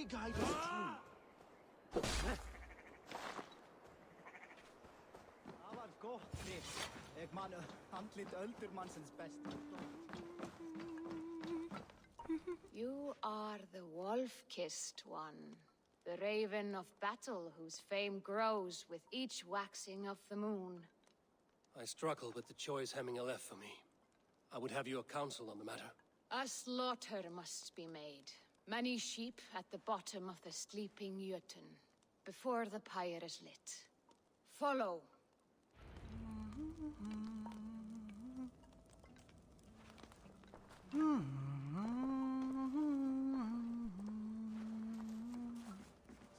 guide us through. Það var gott trip. Ég man andlit öldurmannsins best. You are the wolf-kissed one. The raven of battle whose fame grows with each waxing of the moon. I struggle with the choice Hemminger left for me. I would have your counsel on the matter. A slaughter must be made. Many sheep at the bottom of the sleeping Jötun, before the pyre is lit. Follow.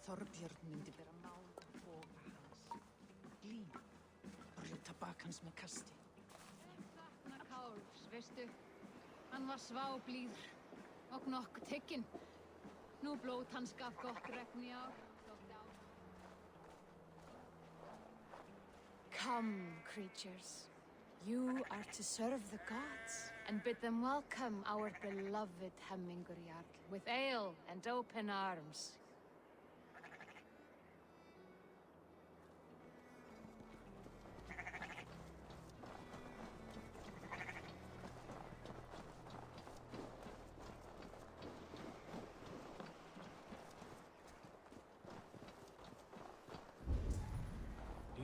Þorbjörn myndi bera mál og boga hans. Glíma. Brjóta bak hans með kasti. Káls, veistu? Hann var sváblíður og nokkuð tekinn. Nú blót hans gaf gott regn í ár. Come, creatures. You are to serve the gods and bid them welcome our beloved Hemmingur Jarl with ale and open arms.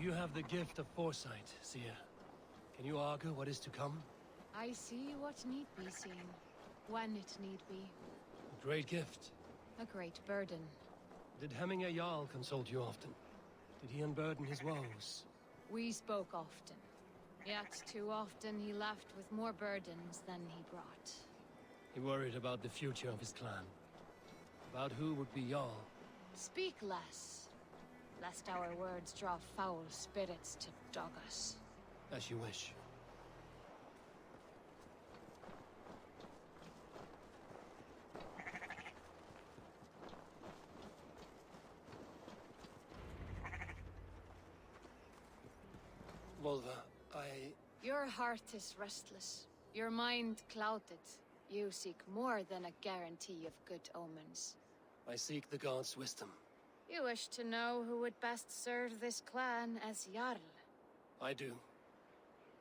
You have the gift of foresight, Seer. Can you argue what is to come? I see what need be seen, when it need be. A great gift. A great burden. Did Hemminger Jarl consult you often? Did he unburden his woes? We spoke often. Yet too often he left with more burdens than he brought. He worried about the future of his clan. About who would be Jarl. Speak less, lest our words draw foul spirits to dog us. As you wish. Volva, Your heart is restless. Your mind clouded. You seek more than a guarantee of good omens. I seek the gods' wisdom. You wish to know who would best serve this clan as Jarl. I do.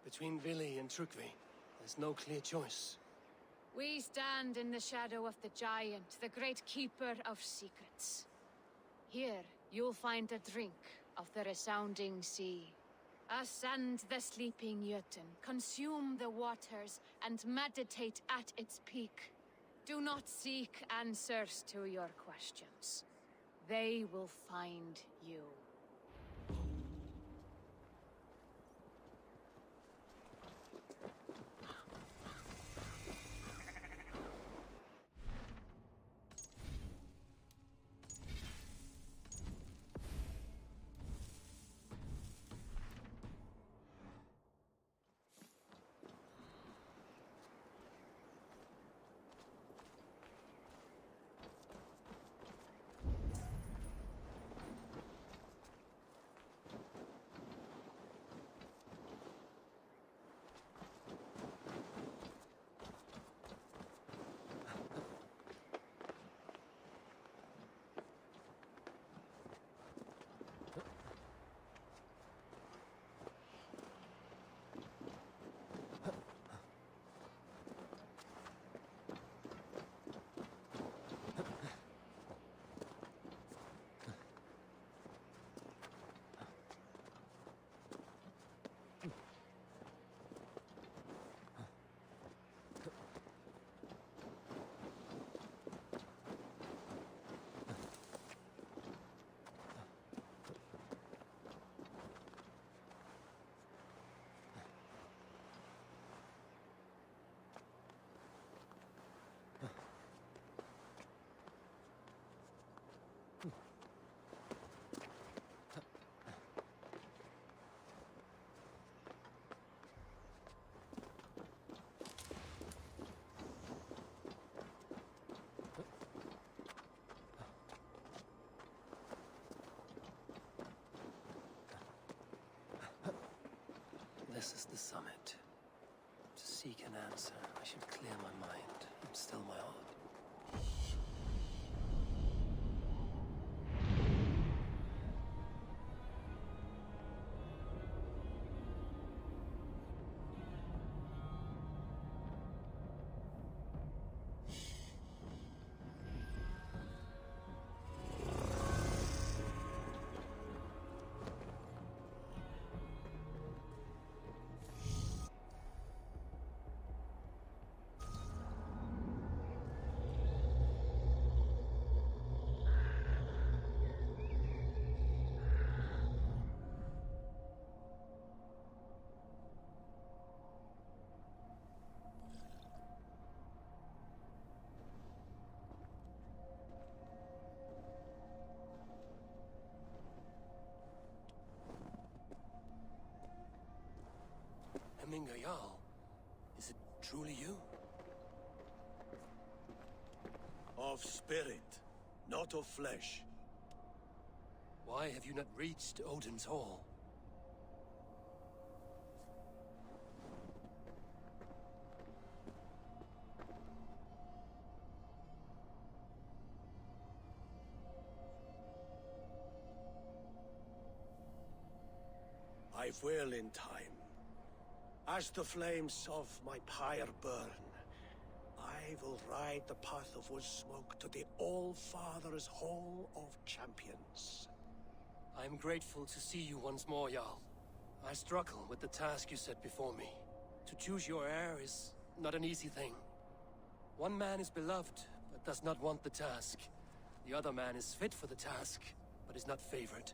Between Vili and Trukvi, there's no clear choice. We stand in the shadow of the giant, the great keeper of secrets. Here, you'll find a drink of the resounding sea. Ascend the sleeping Jötun, consume the waters, and meditate at its peak. Do not seek answers to your questions. They will find you. This is the summit. To seek an answer, I should clear my mind and still my heart. Hemminger Jarl. Is it truly you? Of spirit, not of flesh. Why have you not reached Odin's Hall? I will in time. As the flames of my pyre burn, I will ride the path of wood smoke to the All-Father's Hall of Champions. I am grateful to see you once more, Jarl. I struggle with the task you set before me. To choose your heir is not an easy thing. One man is beloved, but does not want the task. The other man is fit for the task, but is not favored.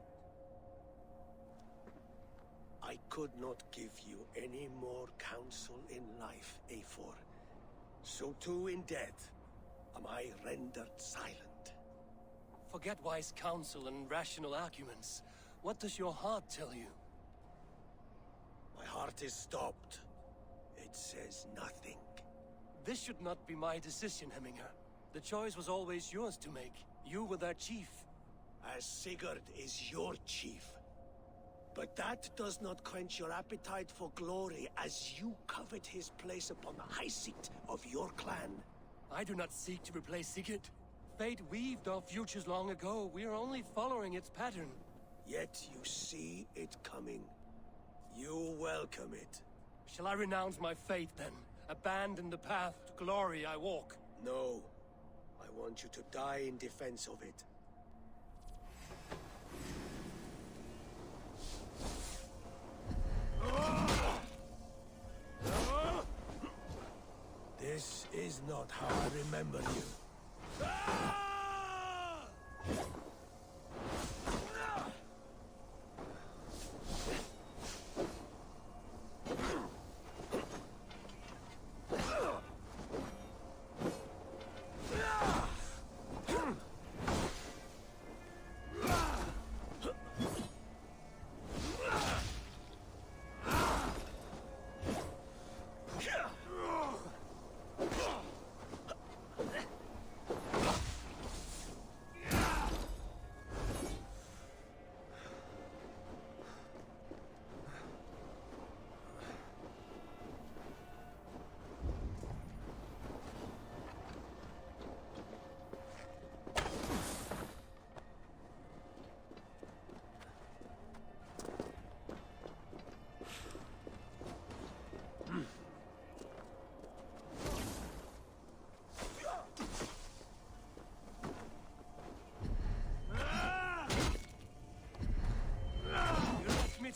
I could not give you any more counsel in life, Eivor. So too in death am I rendered silent. Forget wise counsel and rational arguments. What does your heart tell you? My heart is stopped. It says nothing. This should not be my decision, Hemminger. The choice was always yours to make. You were their chief. As Sigurd is your chief. But that does not quench your appetite for glory as you covet his place upon the high seat of your clan. I do not seek to replace Sigurd. Fate weaved our futures long ago. We are only following its pattern. Yet you see it coming. You welcome it. Shall I renounce my faith then? Abandon the path to glory I walk? No. I want you to die in defense of it. This is not how I remember you.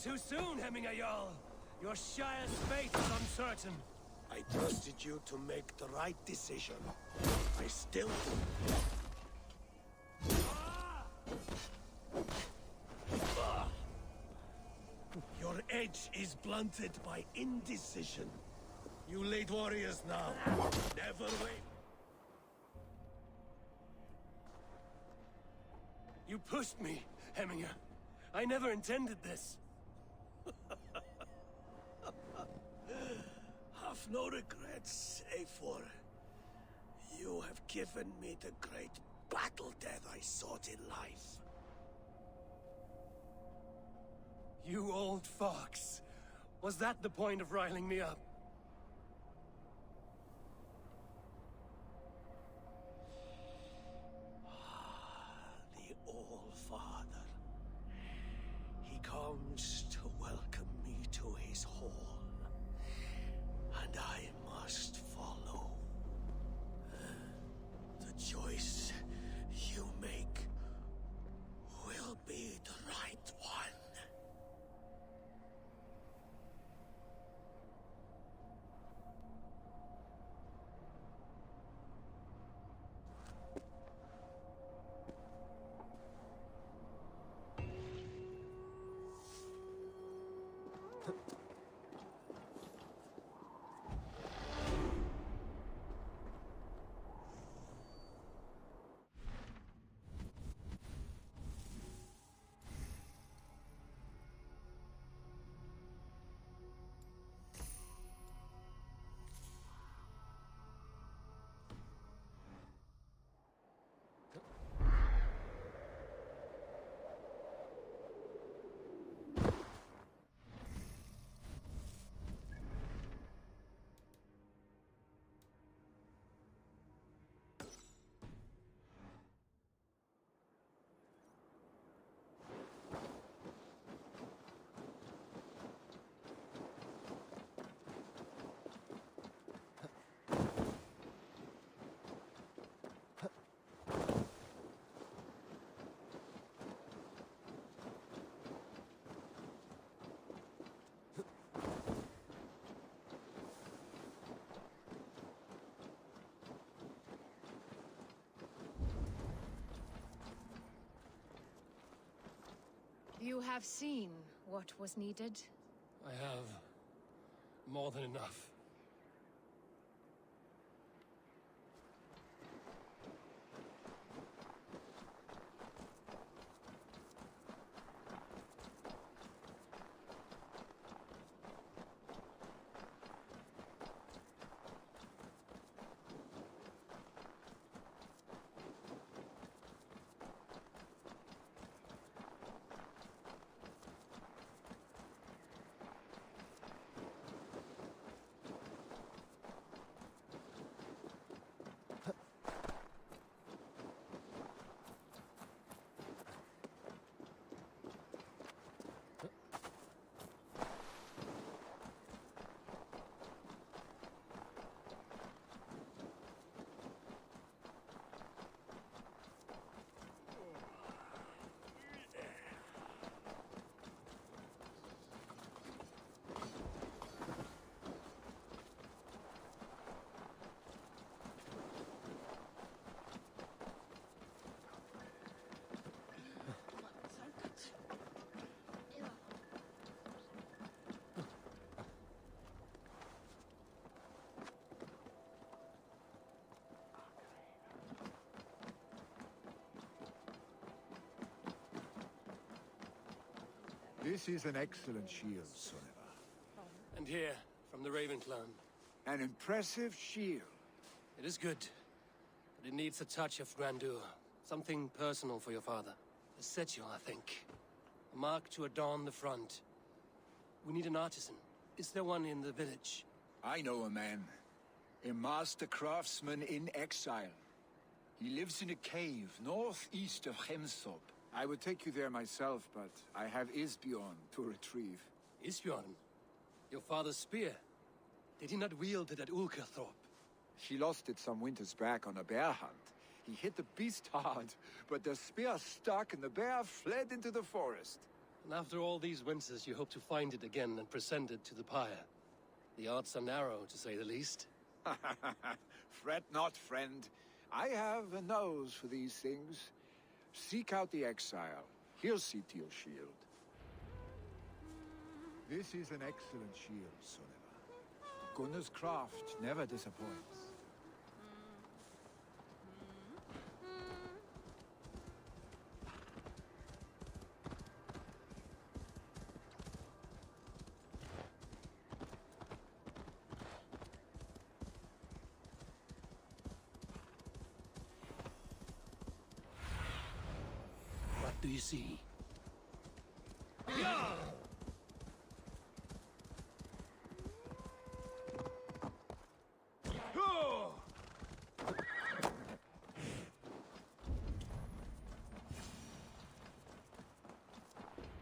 Too soon, Hemminger Jarl. Your Shire's fate is uncertain. I trusted you to make the right decision. I still do. Your edge is blunted by indecision. You late warriors now. Never wait. You pushed me, Hemminger. I never intended this. Have no regrets, Eivor. You have given me the great battle death I sought in life. You old fox. Was that the point of riling me up? The All-Father. He comes to welcome me to his hall. And I must follow. The choice you make will be the right one. have seen what was needed? I have more than enough. This is an excellent shield, Soneva. And here, from the Raven clan. An impressive shield. It is good, but it needs a touch of grandeur. Something personal for your father. A setule, I think. A mark to adorn the front. We need an artisan. Is there one in the village? I know a man. A master craftsman in exile. He lives in a cave northeast of Hemsop. I would take you there myself, but I have Isbjorn to retrieve. Isbjorn? Your father's spear? Did he not wield it at Ulkerthorpe? He lost it some winters back on a bear hunt. He hit the beast hard, but the spear stuck and the bear fled into the forest. And after all these winters, you hope to find it again and present it to the pyre. The odds are narrow, to say the least. Fret not, friend. I have a nose for these things. Seek out the exile. He'll see to your shield. This is an excellent shield, Soneva. Gunnar's craft never disappoints. What do you see?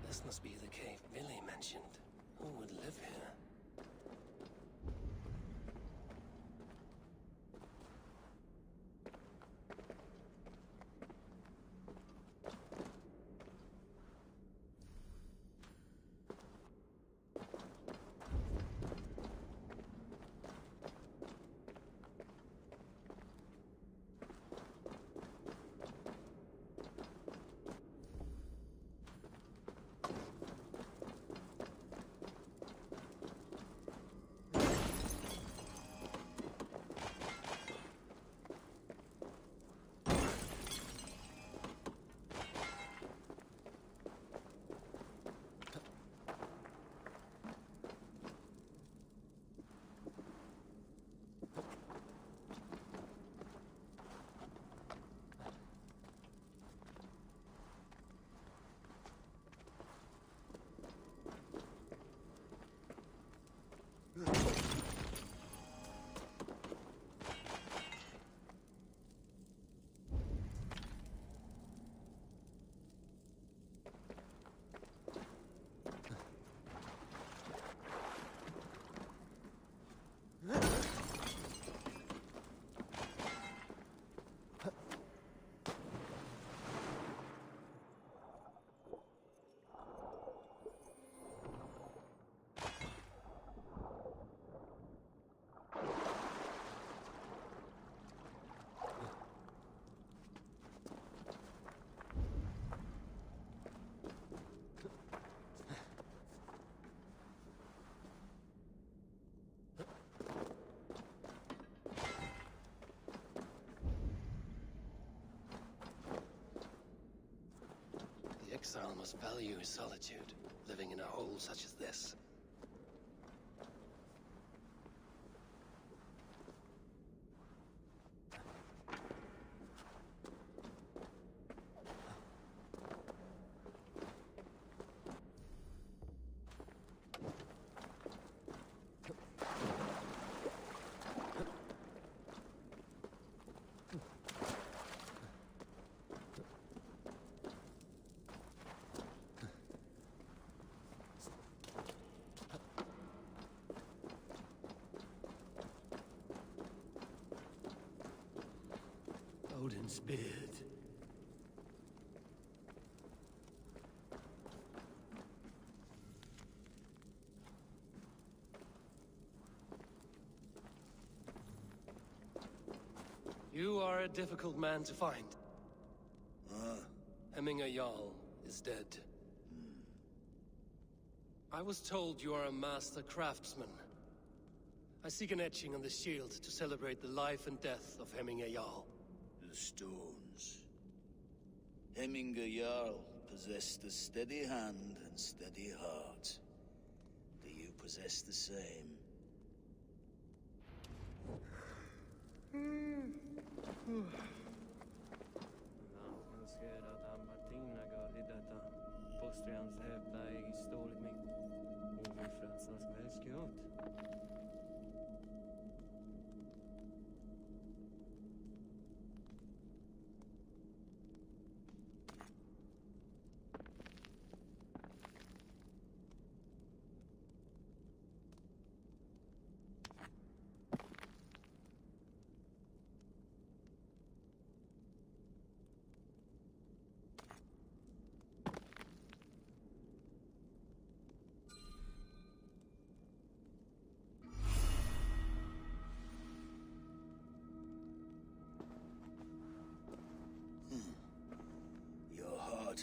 This must be the cave Billy mentioned. Who would live here? exile must value his solitude, living in a hole such as this. Odin's beard. You are a difficult man to find. Hemminger Jarl is dead. I was told you are a master craftsman. I seek an etching on the shield to celebrate the life and death of Hemminger Jarl. The stones. Hemminger Jarl possessed a steady hand and steady heart. Do you possess the same?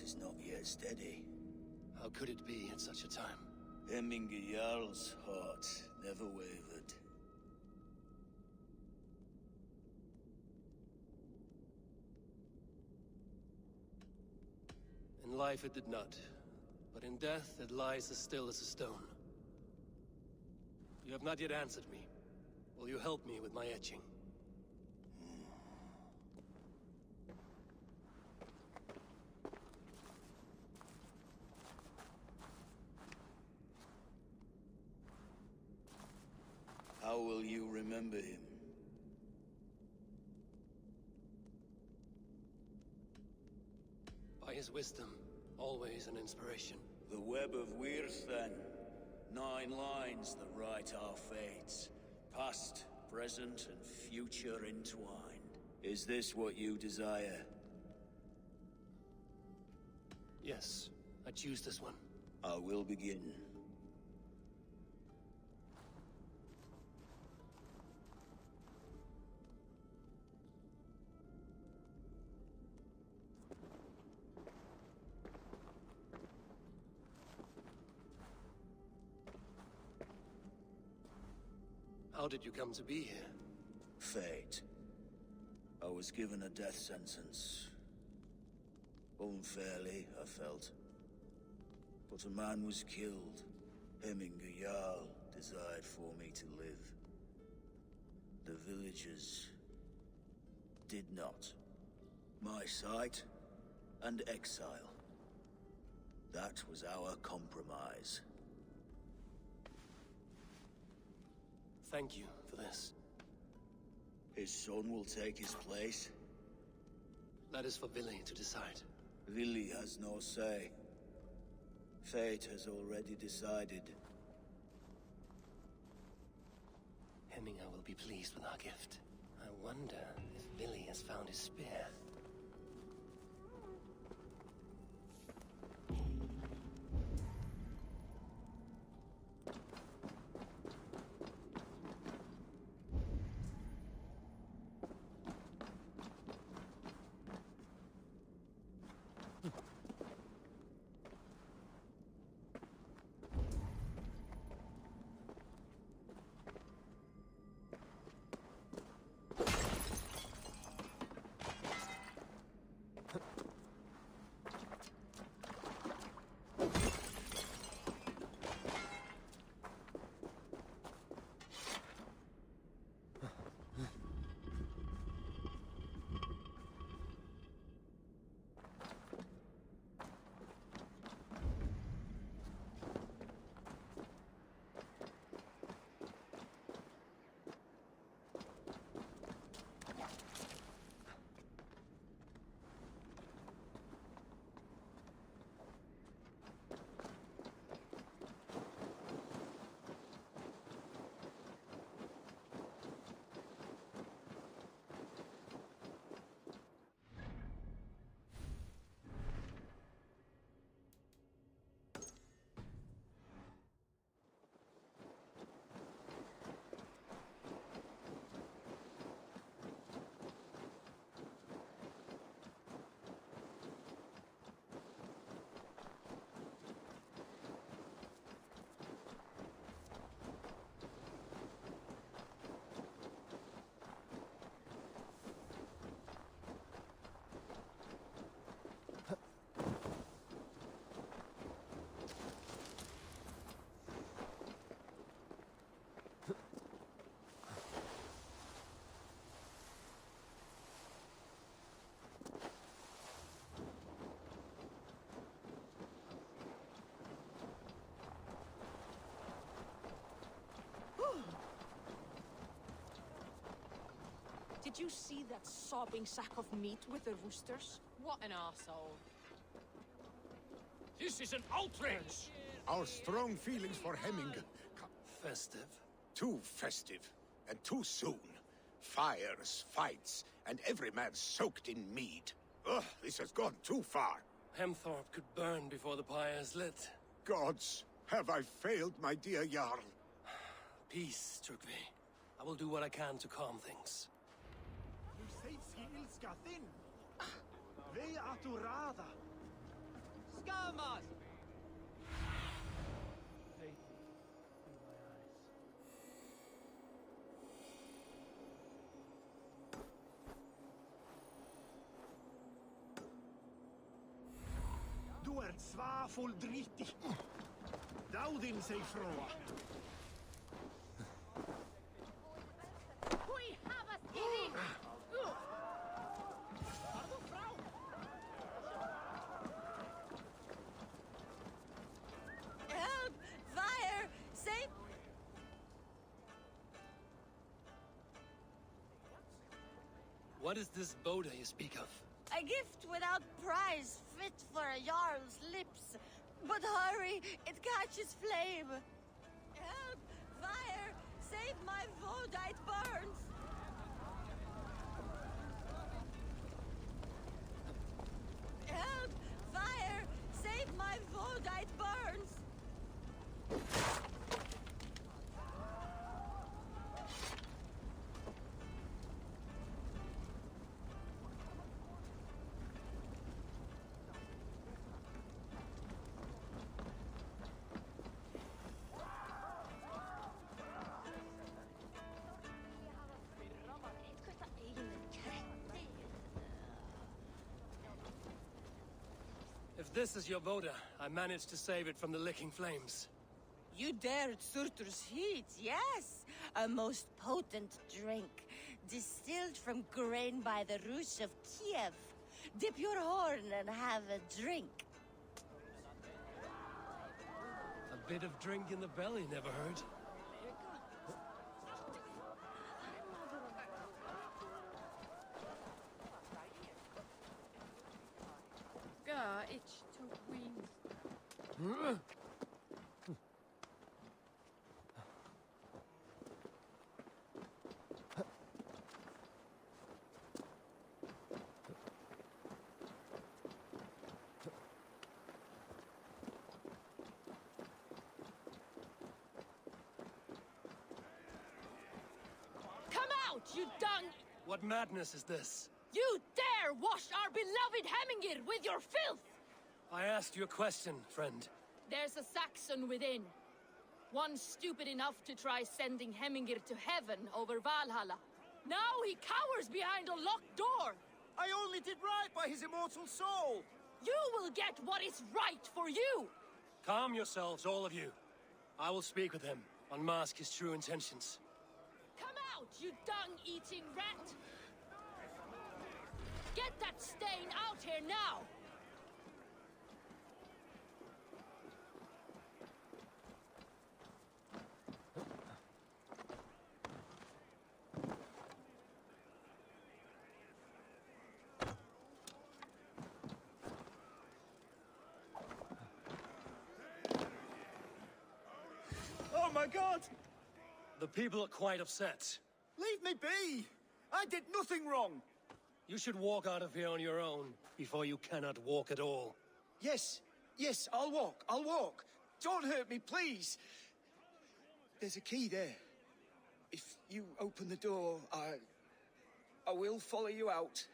Is not yet steady. How could it be at such a time? Hemminger Jarl's heart never wavered. In life it did not, but in death it lies as still as a stone. You have not yet answered me. Will you help me with my etching? How will you remember him? By his wisdom, always an inspiration. The web of Wirth, then. 9 lines that write our fates. Past, present, and future entwined. Is this what you desire? Yes, I choose this one. I will begin. How did you come to be here? Fate. I was given a death sentence. Unfairly, I felt. But a man was killed. Hemminger Jarl desired for me to live. The villagers did not. My sight and exile. That was our compromise. Thank you for this. His son will take his place. That is for Vili to decide. Vili has no say. Fate has already decided. Hemminger will be pleased with our gift. I wonder if Vili has found his spear. Did you see that sobbing sack of meat with the roosters? What an arsehole. This is an outrage! Our strong feelings for Hemminger. Festive. Too festive, and too soon. Fires, fights, and every man soaked in mead. Ugh, this has gone too far. Hemthorpe could burn before the pyre is lit. Gods, have I failed my dear Jarl? Peace, Trugvi. I will do what I can to calm things. Scamas! Du svaful dritti. Daudin sig fråa. We have a city! Help! Fire! Save... What is this Boda you speak of? A gift without price, fit for a Jarl's lips. But hurry, it catches flame. Help! Fire! Save my Vodite burns! Help! Fire! Save my Vodite burns! If this is your Boda, I managed to save it from the licking flames. You dared Surtur's heat, yes! A most potent drink, distilled from grain by the Rus of Kiev. Dip your horn and have a drink. A bit of drink in the belly never hurt. Gah, itch to win. Come out, you dung... What madness is this? You dare wash our beloved Hemingir with your filth! I asked you a question, friend. There's a Saxon within. One stupid enough to try sending Hemingir to heaven over Valhalla. Now he cowers behind a locked door! I only did right by his immortal soul! You will get what is right for you! Calm yourselves, all of you. I will speak with him, unmask his true intentions. Come out, you dung-eating rat! Get that stain out here now! Oh my god! The people are quite upset. Leave me be! I did nothing wrong! You should walk out of here on your own, before you cannot walk at all. Yes, yes, I'll walk. Don't hurt me, please! There's a key there. If you open the door, I will follow you out.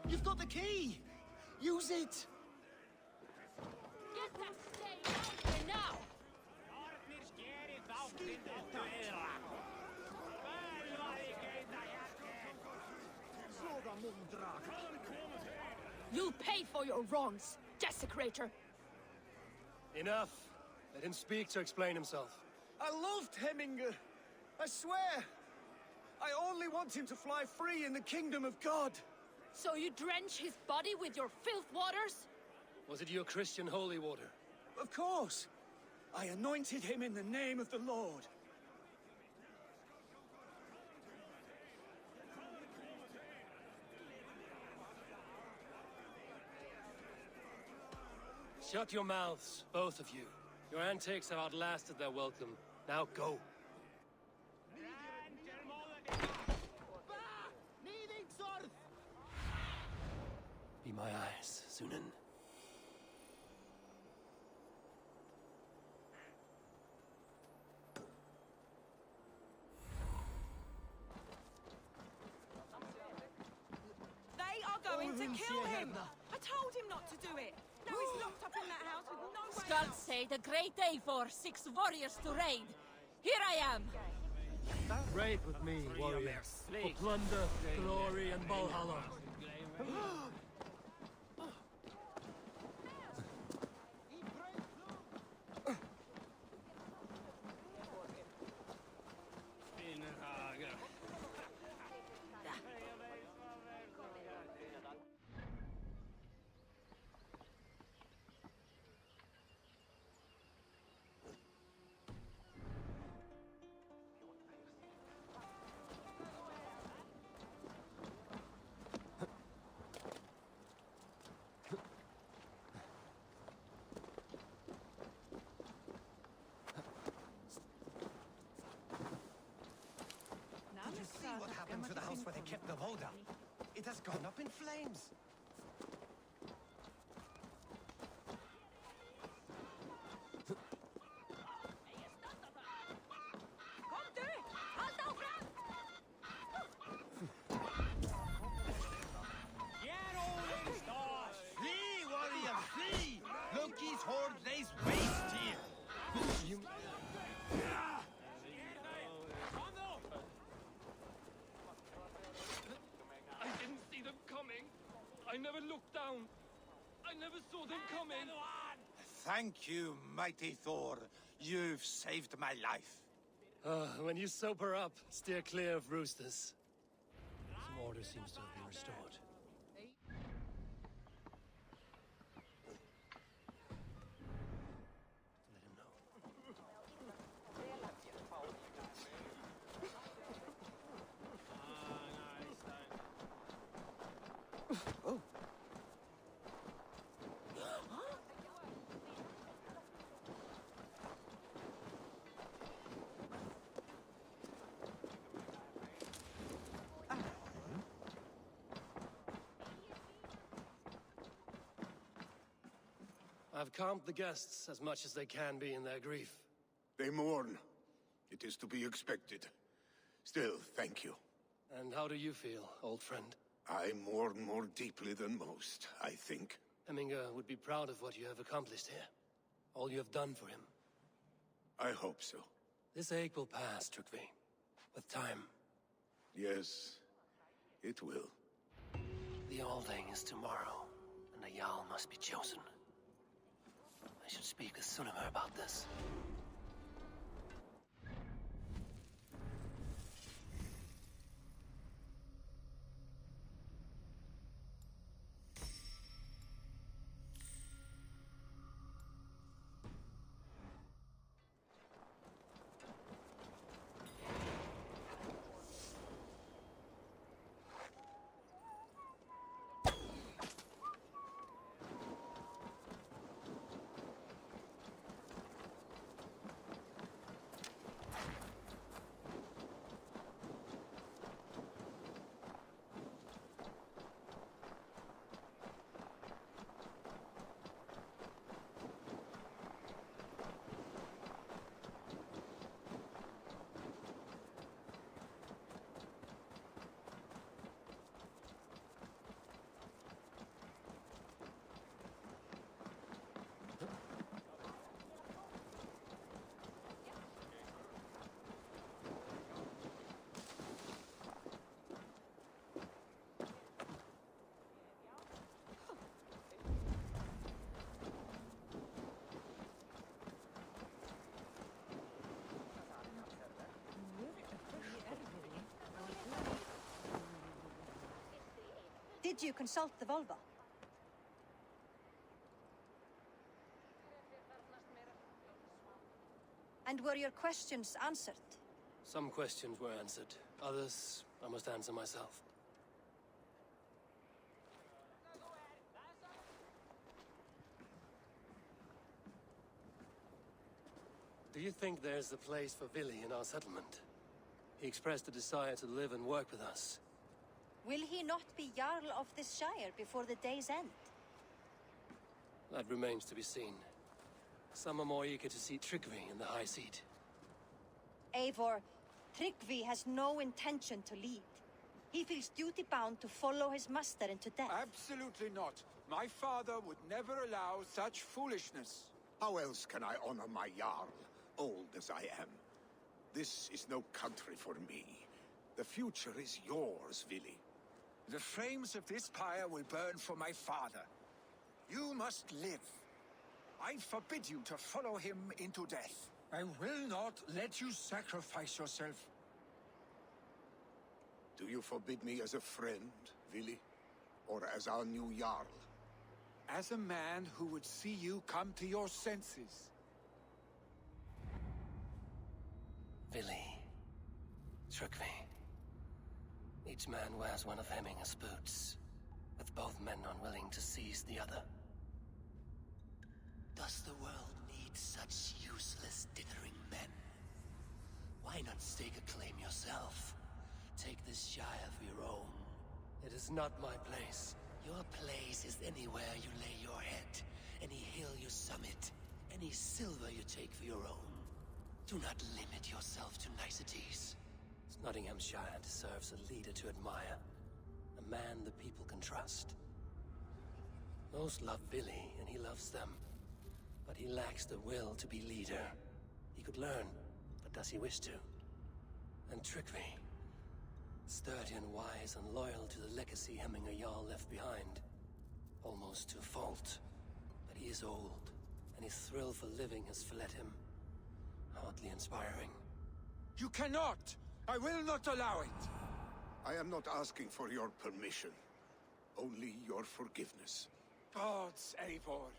You've got the key! Use it! Get that stain out here now! You'll pay for your wrongs, desecrator! Enough. Let him speak to explain himself. I loved Hemminger. I swear. I only want him to fly free in the kingdom of God. So you drench his body with your filth waters? Was it your Christian holy water? Of course. I anointed him in the name of the Lord. Shut your mouths, both of you. Your antics have outlasted their welcome. Now go. Be my eyes, Sunan. They are going to kill him! I told him not to do it! Now he's locked up in that house with no way Skulls out! say the great day for 6 warriors to raid. Here I am! Raid with me, warrior. For plunder, glory, and Valhalla. Did you see what happened to the house where they kept the Volga? It has gone up in flames. Flee, warrior, flee! Loki's horde lays waste here! You... I didn't see them coming. I never looked down. I never saw them coming. Thank you, mighty Thor. You've saved my life. When you sober up, steer clear of roosters. Some order seems to have been restored. Let him know. Oh. I've calmed the guests as much as they can be in their grief. They mourn. It is to be expected. Still, thank you. And how do you feel, old friend? I mourn more deeply than most, I think. Hemminger would be proud of what you have accomplished here. All you have done for him. I hope so. This ache will pass, Trygve. With time. Yes, it will. The Alding is tomorrow, and a Jarl must be chosen. I should speak with Sunnema about this. Did you consult the Volva? And were your questions answered? Some questions were answered. Others, I must answer myself. Do you think there's a place for Vili in our settlement? He expressed a desire to live and work with us. Will he not be Jarl of this shire before the day's end? That remains to be seen. Some are more eager to see Tryggvi in the high seat. Eivor, Tryggvi has no intention to lead. He feels duty-bound to follow his master into death. Absolutely not. My father would never allow such foolishness. How else can I honor my Jarl, old as I am? This is no country for me. The future is yours, Vili. The flames of this pyre will burn for my father. You must live. I forbid you to follow him into death. I will not let you sacrifice yourself. Do you forbid me as a friend, Vili? Or as our new Jarl? As a man who would see you come to your senses. Vili. Tryggvi. Each man wears one of Hemminger's boots, with both men unwilling to seize the other. Does the world need such useless, dithering men? Why not stake a claim yourself? Take this shire for your own. It is not my place. Your place is anywhere you lay your head, any hill you summit, any silver you take for your own. Do not limit yourself to niceties. Nottinghamshire deserves a leader to admire. A man the people can trust. Most love Vili, and he loves them. But he lacks the will to be leader. He could learn, but does he wish to? And Tryggvi. Sturdy and wise and loyal to the legacy Hemminger Jarl left behind. Almost to a fault. But he is old, and his thrill for living has fled him. Hardly inspiring. You cannot! I will not allow it! I am not asking for your permission. Only your forgiveness. Gods, Eivor,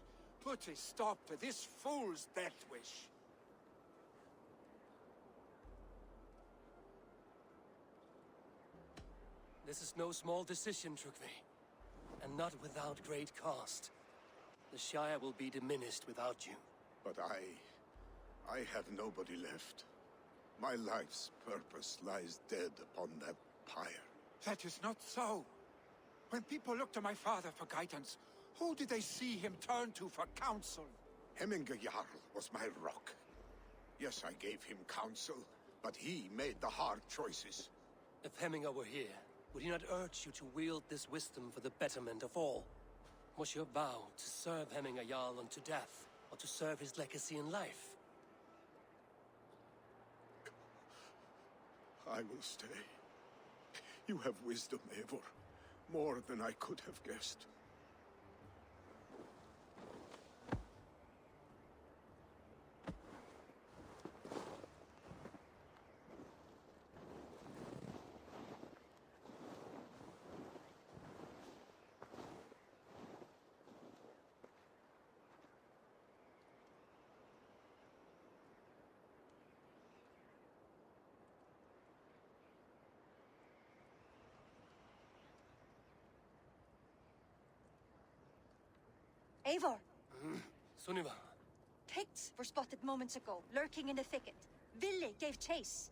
put a stop to this fool's death wish. This is no small decision, Tryggvi. And not without great cost. The Shire will be diminished without you. But I have nobody left. My life's purpose lies dead upon that pyre. That is not so. When people look to my father for guidance, who did they see him turn to for counsel? Hemminger Jarl was my rock. Yes, I gave him counsel, but he made the hard choices. If Hemminger were here, would he not urge you to wield this wisdom for the betterment of all? Was your vow to serve Hemminger Jarl unto death, or to serve his legacy in life? I will stay. You have wisdom, Eivor. More than I could have guessed. Eivor! Sunniva. Picts were spotted moments ago, lurking in the thicket. Vili gave chase.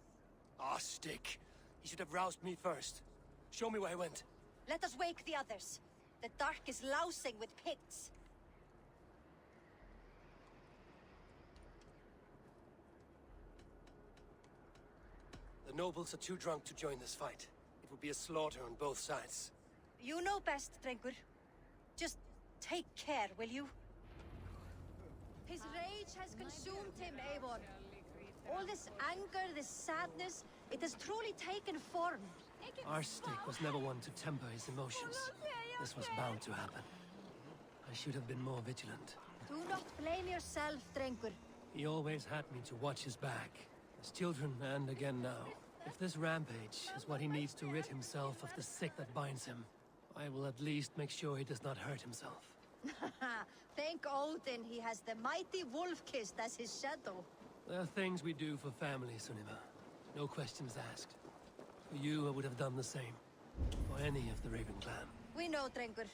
Ah, stick. He should have roused me first. Show me where he went. Let us wake the others. The dark is lousing with Picts. The nobles are too drunk to join this fight. It would be a slaughter on both sides. You know best, Drengur. Just take care, will you? His rage has consumed him, Eivor. All this anger, this sadness, it has truly taken form. Our stick was never one to temper his emotions. This was bound to happen. I should have been more vigilant. Do not blame yourself, Drengur. He always had me to watch his back. As children, and again now. If this rampage is what he needs to rid himself of the sick that binds him, I will at least make sure he does not hurt himself. Thank Odin he has the mighty Wolf-Kissed as his shadow. There are things we do for family, Sunima. No questions asked. For you, I would have done the same. For any of the Raven clan. We know, Drengur.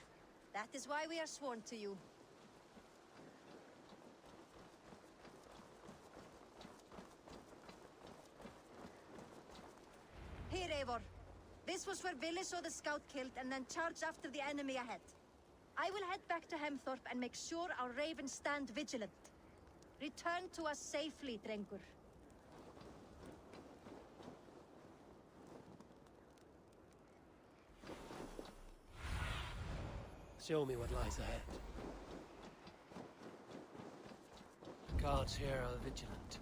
That is why we are sworn to you. Here, Eivor. This was where Vili saw the scout killed and then charged after the enemy ahead. I will head back to Hemthorpe and make sure our ravens stand vigilant. Return to us safely, Drengur. Show me what lies ahead. The guards here are vigilant.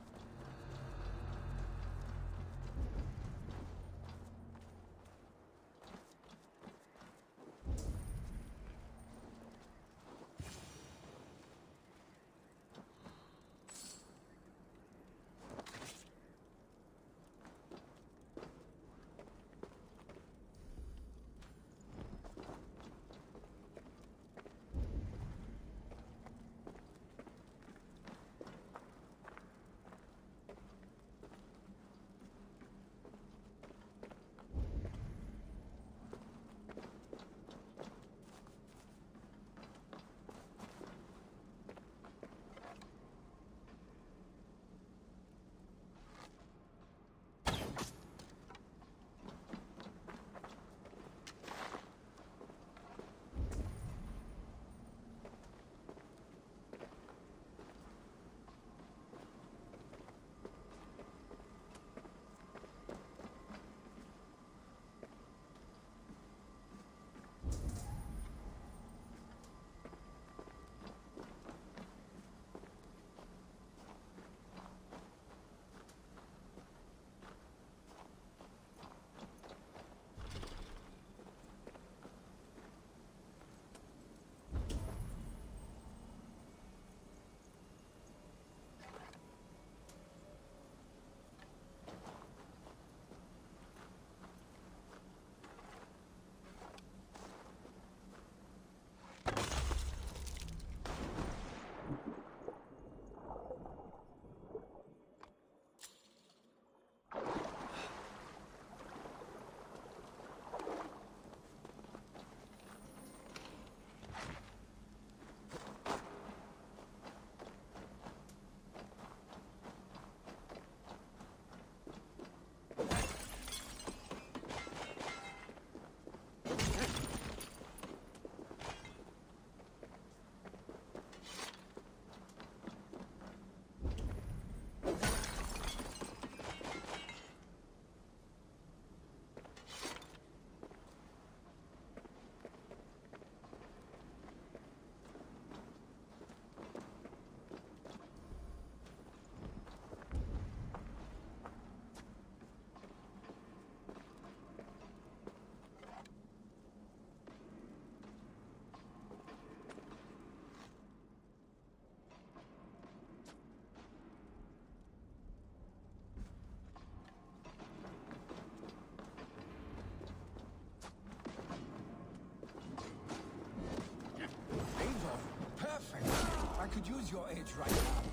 Could use your age right now.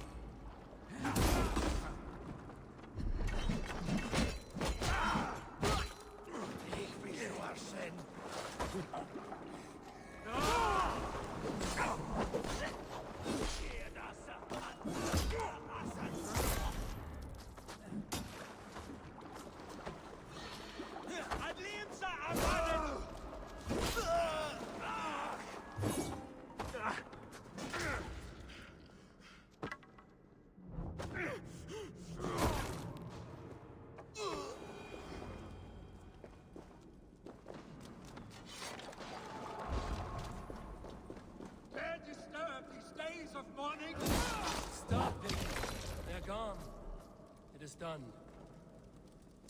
Stop, Vicky. They're gone. It is done.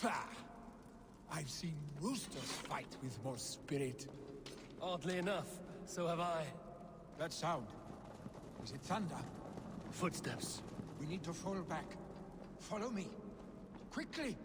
Pah! I've seen roosters fight with more spirit. Oddly enough, so have I. That sound. Is it thunder? Footsteps. We need to fall back. Follow me. Quickly!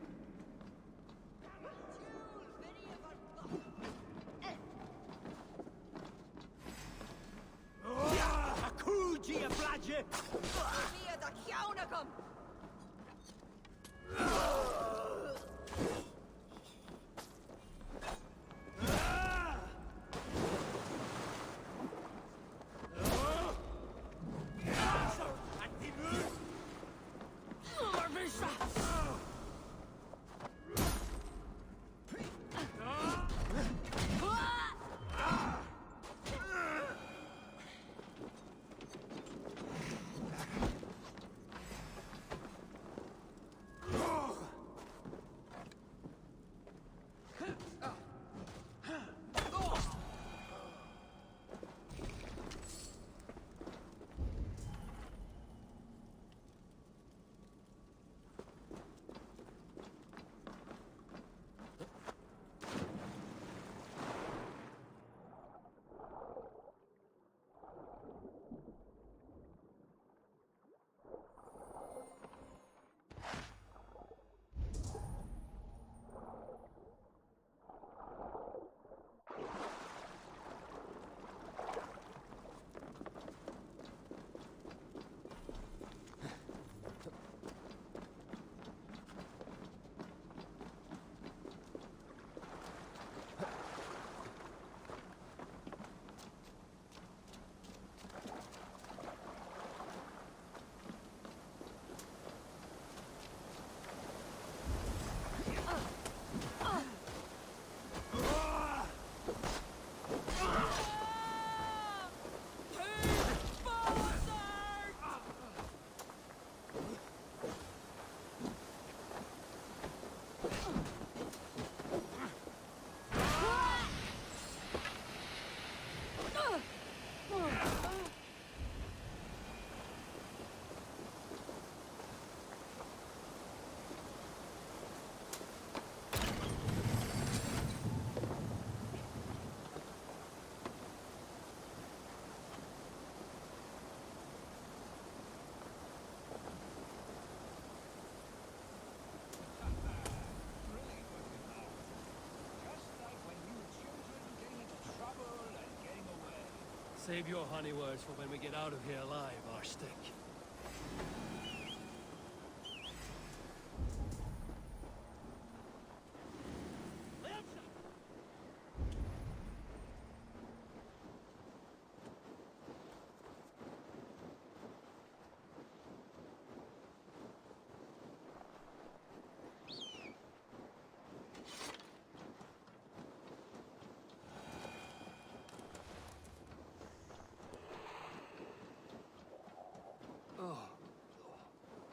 Save your honey words for when we get out of here alive, Arstick.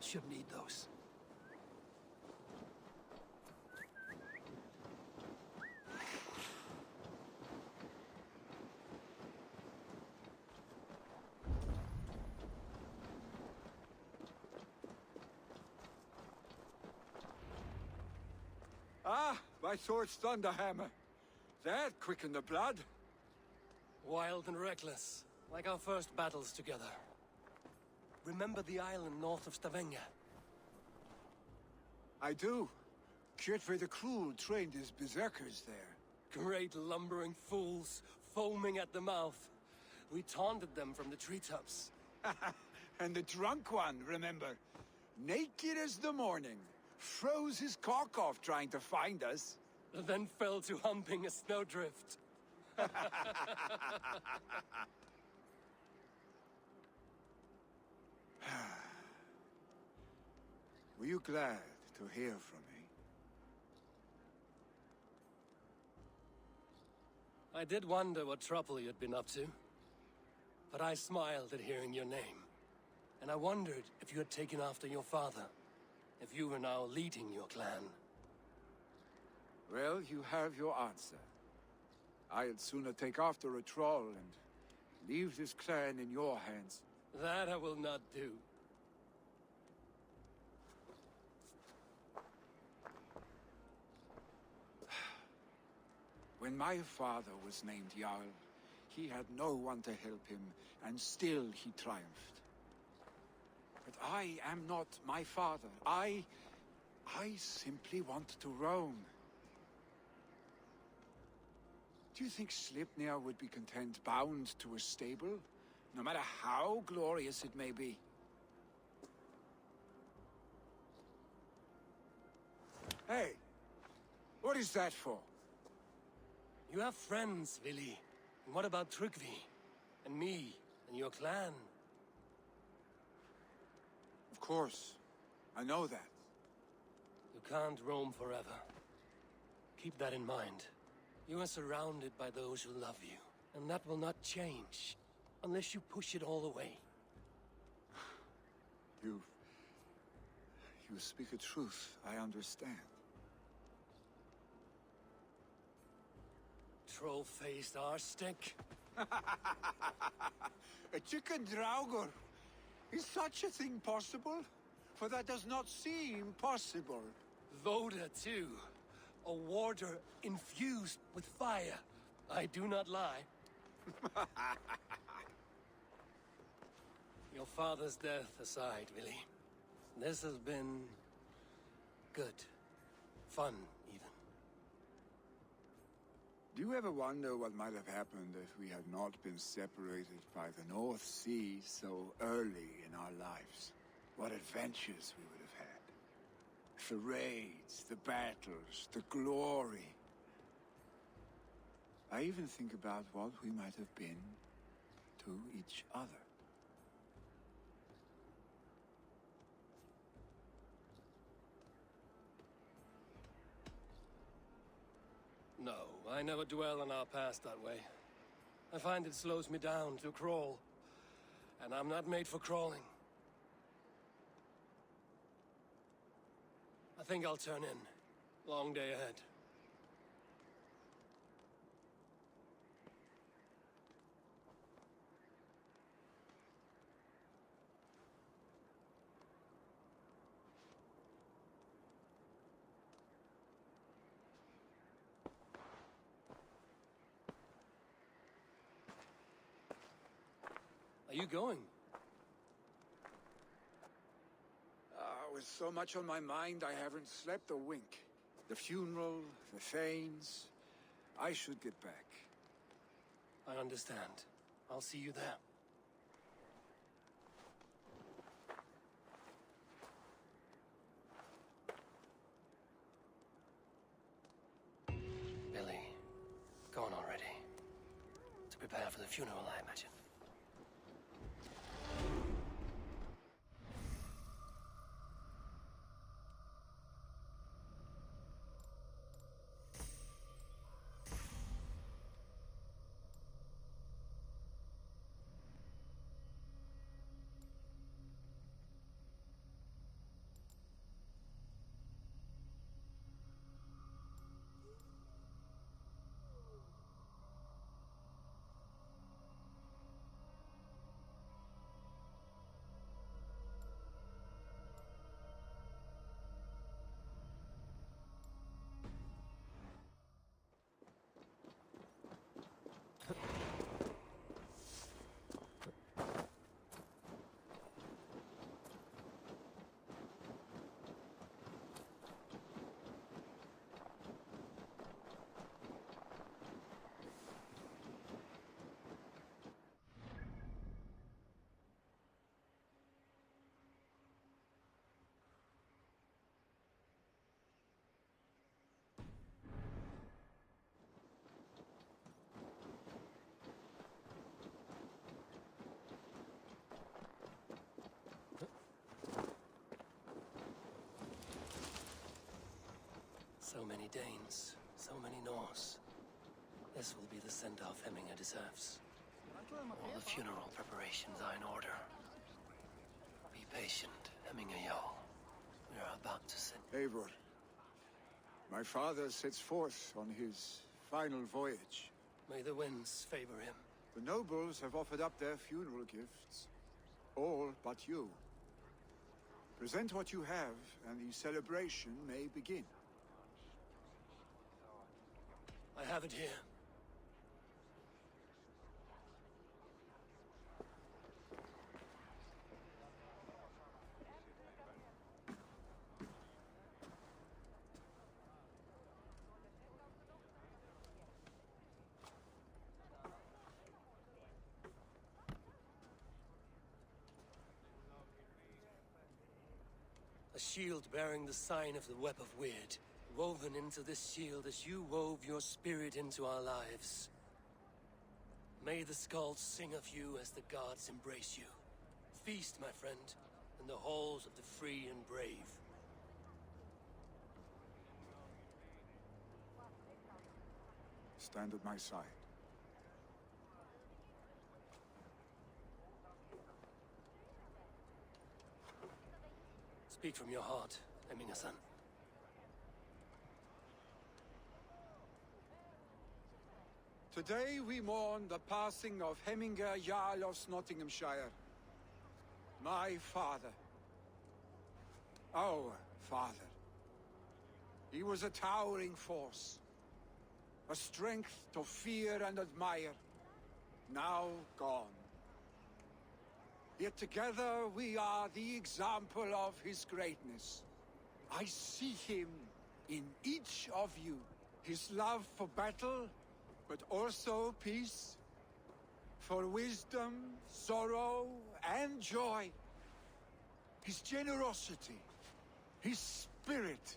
Should need those. Ah, my sword's thunderhammer. That quickened the blood. Wild and reckless, like our first battles together. Remember the island north of Stavanger? I do. Kjotve the Cruel trained his berserkers there. Great lumbering fools, foaming at the mouth. We taunted them from the treetops. And the drunk one, remember? Naked as the morning. Froze his cock off trying to find us. Then fell to humping a snowdrift. Were you glad to hear from me? I did wonder what trouble you'd been up to. But I smiled at hearing your name. And I wondered if you had taken after your father. If you were now leading your clan. Well, you have your answer. I'd sooner take after a troll and leave this clan in your hands. That I will not do. When my father was named Jarl, he had no one to help him, and still he triumphed. But I am not my father. I simply want to roam. Do you think Sleipnir would be content bound to a stable, no matter how glorious it may be? Hey, what is that for? You have friends, Vili. And what about Tryggvi? And me? And your clan? Of course. I know that. You can't roam forever. Keep that in mind. You are surrounded by those who love you. And that will not change. Unless you push it all away. You speak a truth. I understand. Troll-faced Arstick. A chicken Draugr. Is such a thing possible? For that does not seem possible. Voda, too. A warder infused with fire. I do not lie. Your father's death aside, Vili. This has been... good. Fun, even. Do you ever wonder what might have happened if we had not been separated by the North Sea so early in our lives? What adventures we would have had. The raids, the battles, the glory. I even think about what we might have been to each other. No, I never dwell on our past that way. I find it slows me down to crawl. And I'm not made for crawling. I think I'll turn in. Long day ahead. Are you going? With so much on my mind, I haven't slept a wink. The funeral, the Thanes. I should get back. I understand. I'll see you there. Billy, gone already. To prepare for the funeral, I imagine. So many Danes, so many Norse. This will be the send-off Hemminger deserves. All the funeral preparations are in order. Be patient, Hemminger Jarl. We are about to send... Eivor, my father sets forth on his final voyage. May the winds favor him. The nobles have offered up their funeral gifts. All but you. Present what you have, and the celebration may begin. I have it here. A shield bearing the sign of the Web of Weird. Woven into this shield as you wove your spirit into our lives. May the skulls sing of you as the gods embrace you. Feast, my friend, in the halls of the free and brave. Stand at my side. Speak from your heart, Hemminger-san. Today we mourn the passing of Hemminger Jarl of Nottinghamshire. My father. Our father. He was a towering force. A strength to fear and admire. Now gone. Yet together we are the example of his greatness. I see him in each of you. His love for battle, but also peace. For wisdom, sorrow, and joy. His generosity, his spirit.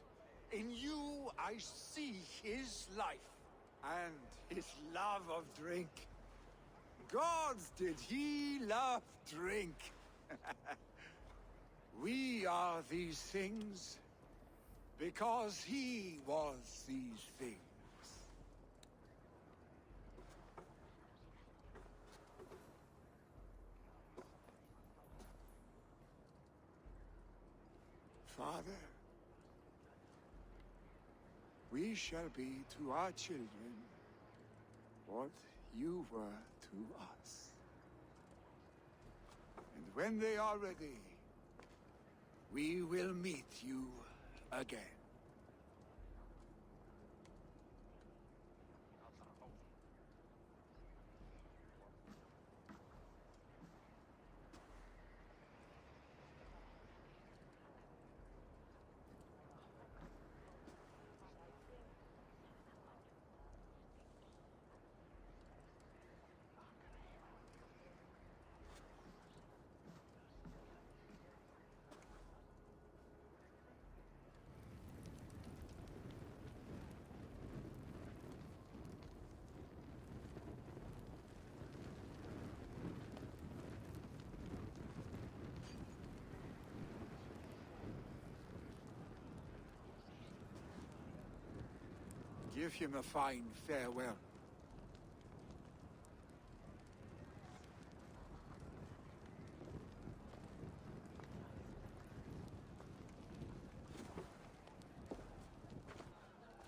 In you I see his life. And his love of drink. Gods, did he love drink? We are these things because he was these things. Father, we shall be to our children what you were to us. And when they are ready, we will meet you again. Give him a fine farewell.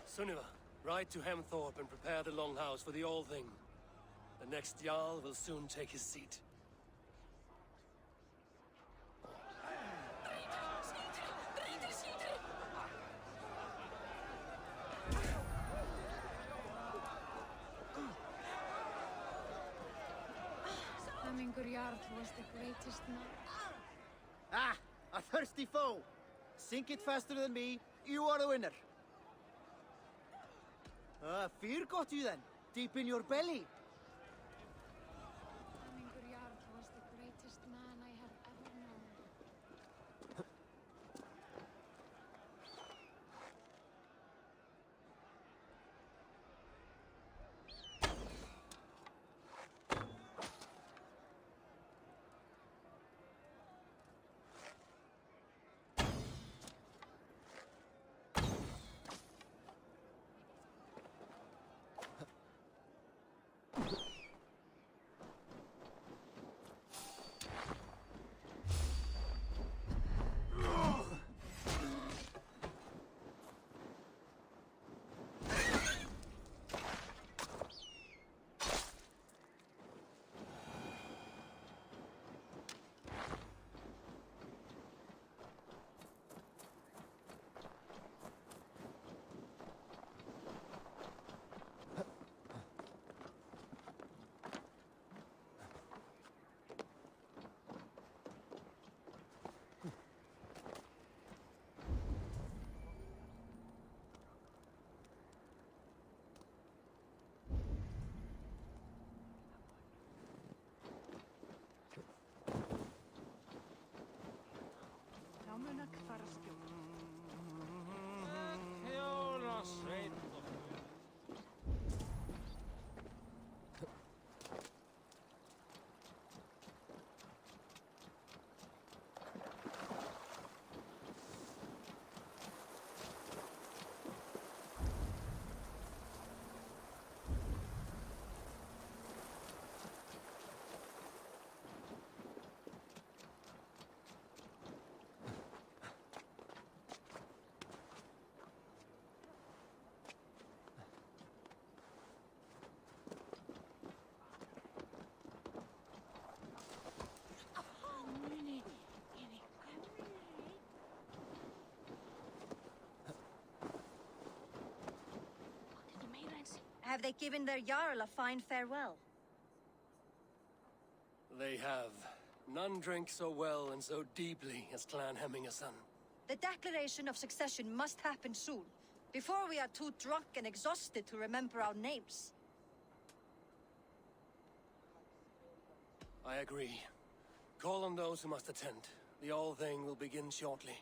Sunniva, ride to Hemthorpe and prepare the Longhouse for the All-Thing. The next Jarl will soon take his seat. Hemmingur Jarl was the greatest man. Ah, a thirsty foe! Sink it faster than me, you are the winner. Fear got you then, deep in your belly. Hemmingur Jarl was the greatest man I have ever known. Have they given their Jarl a fine farewell? They have. None drank so well and so deeply as Clan Hemmingerson. The declaration of succession must happen soon, before we are too drunk and exhausted to remember our names. I agree. Call on those who must attend. The All-Thing will begin shortly.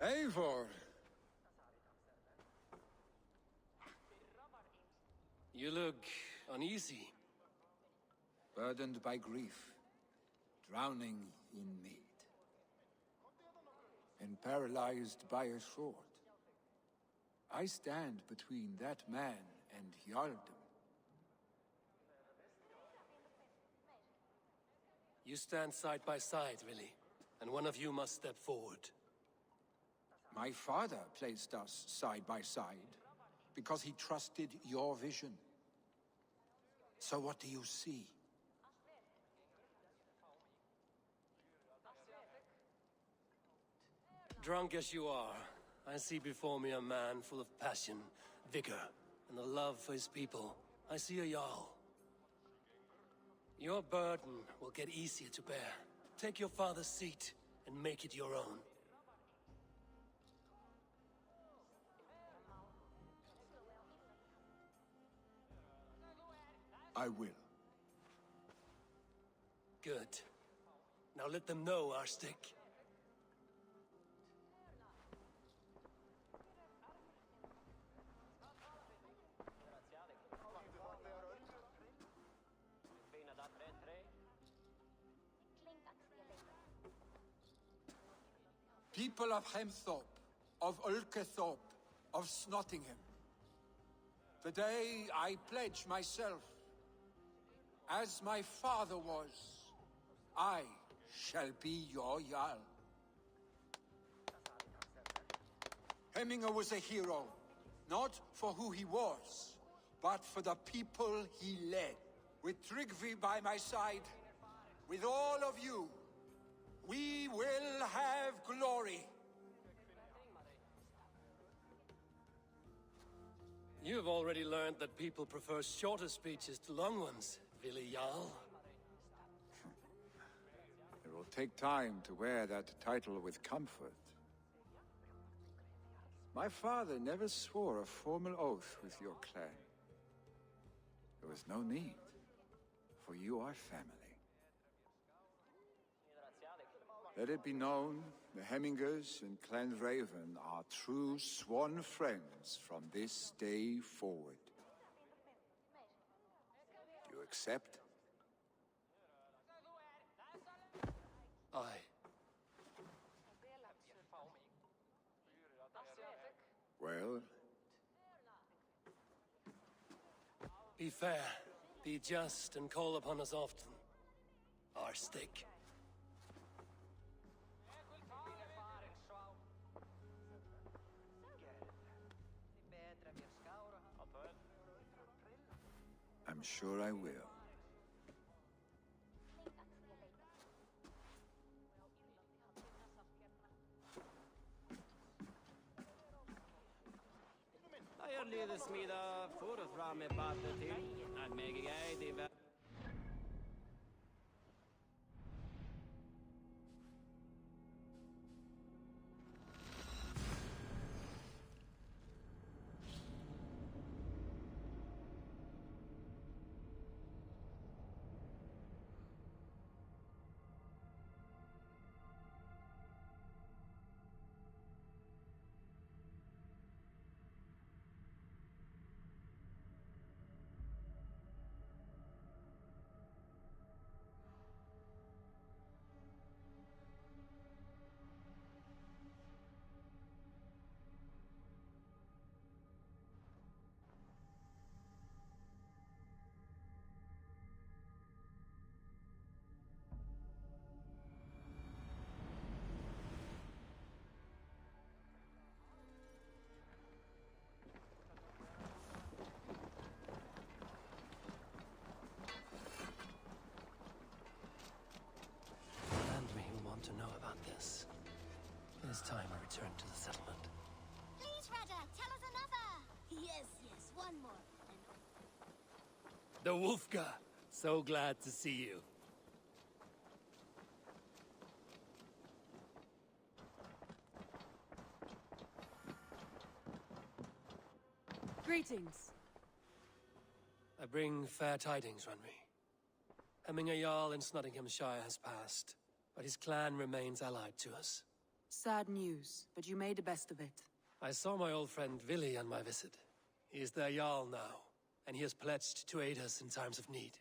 Eivor! You look uneasy. Burdened by grief, drowning in mead, and paralyzed by a sword. I stand between that man and Jarldom. You stand side by side, really, and one of you must step forward. My father placed us side by side because he trusted your vision. So what do you see? Drunk as you are, I see before me a man full of passion, vigor, and a love for his people. I see a Jarl. Your burden will get easier to bear. Take your father's seat and make it your own. I will. Good. Now let them know our stick. people of Hemthorpe, of Ulkethorpe, of Snottingham. Today I pledge myself, as my father was, I shall be your Jarl. Hemminger was a hero, not for who he was, but for the people he led. With Tryggvi by my side, with all of you, we will have glory. You've already learned that people prefer shorter speeches to long ones, Vili Jarl. It will take time to wear that title with comfort. My father never swore a formal oath with your clan. There was no need, for you are family. Let it be known, the Hemmingers and Clan Raven are true sworn friends from this day forward. You accept? Aye. Well? Be fair, be just, and call upon us often. Our stick. I'm sure I will. Jeg lyder smida forfra med badet til, at meg jeg de vel. It is time I return to the settlement. Please, Rada, tell us another. Yes, one more. The Wolfga! So glad to see you. Greetings. I bring fair tidings, Runry. Hemminger Jarl in Snottinghamshire has passed, but his clan remains allied to us. Sad news, but you made the best of it. I saw my old friend Vili on my visit. He is their Jarl now, and he has pledged to aid us in times of need.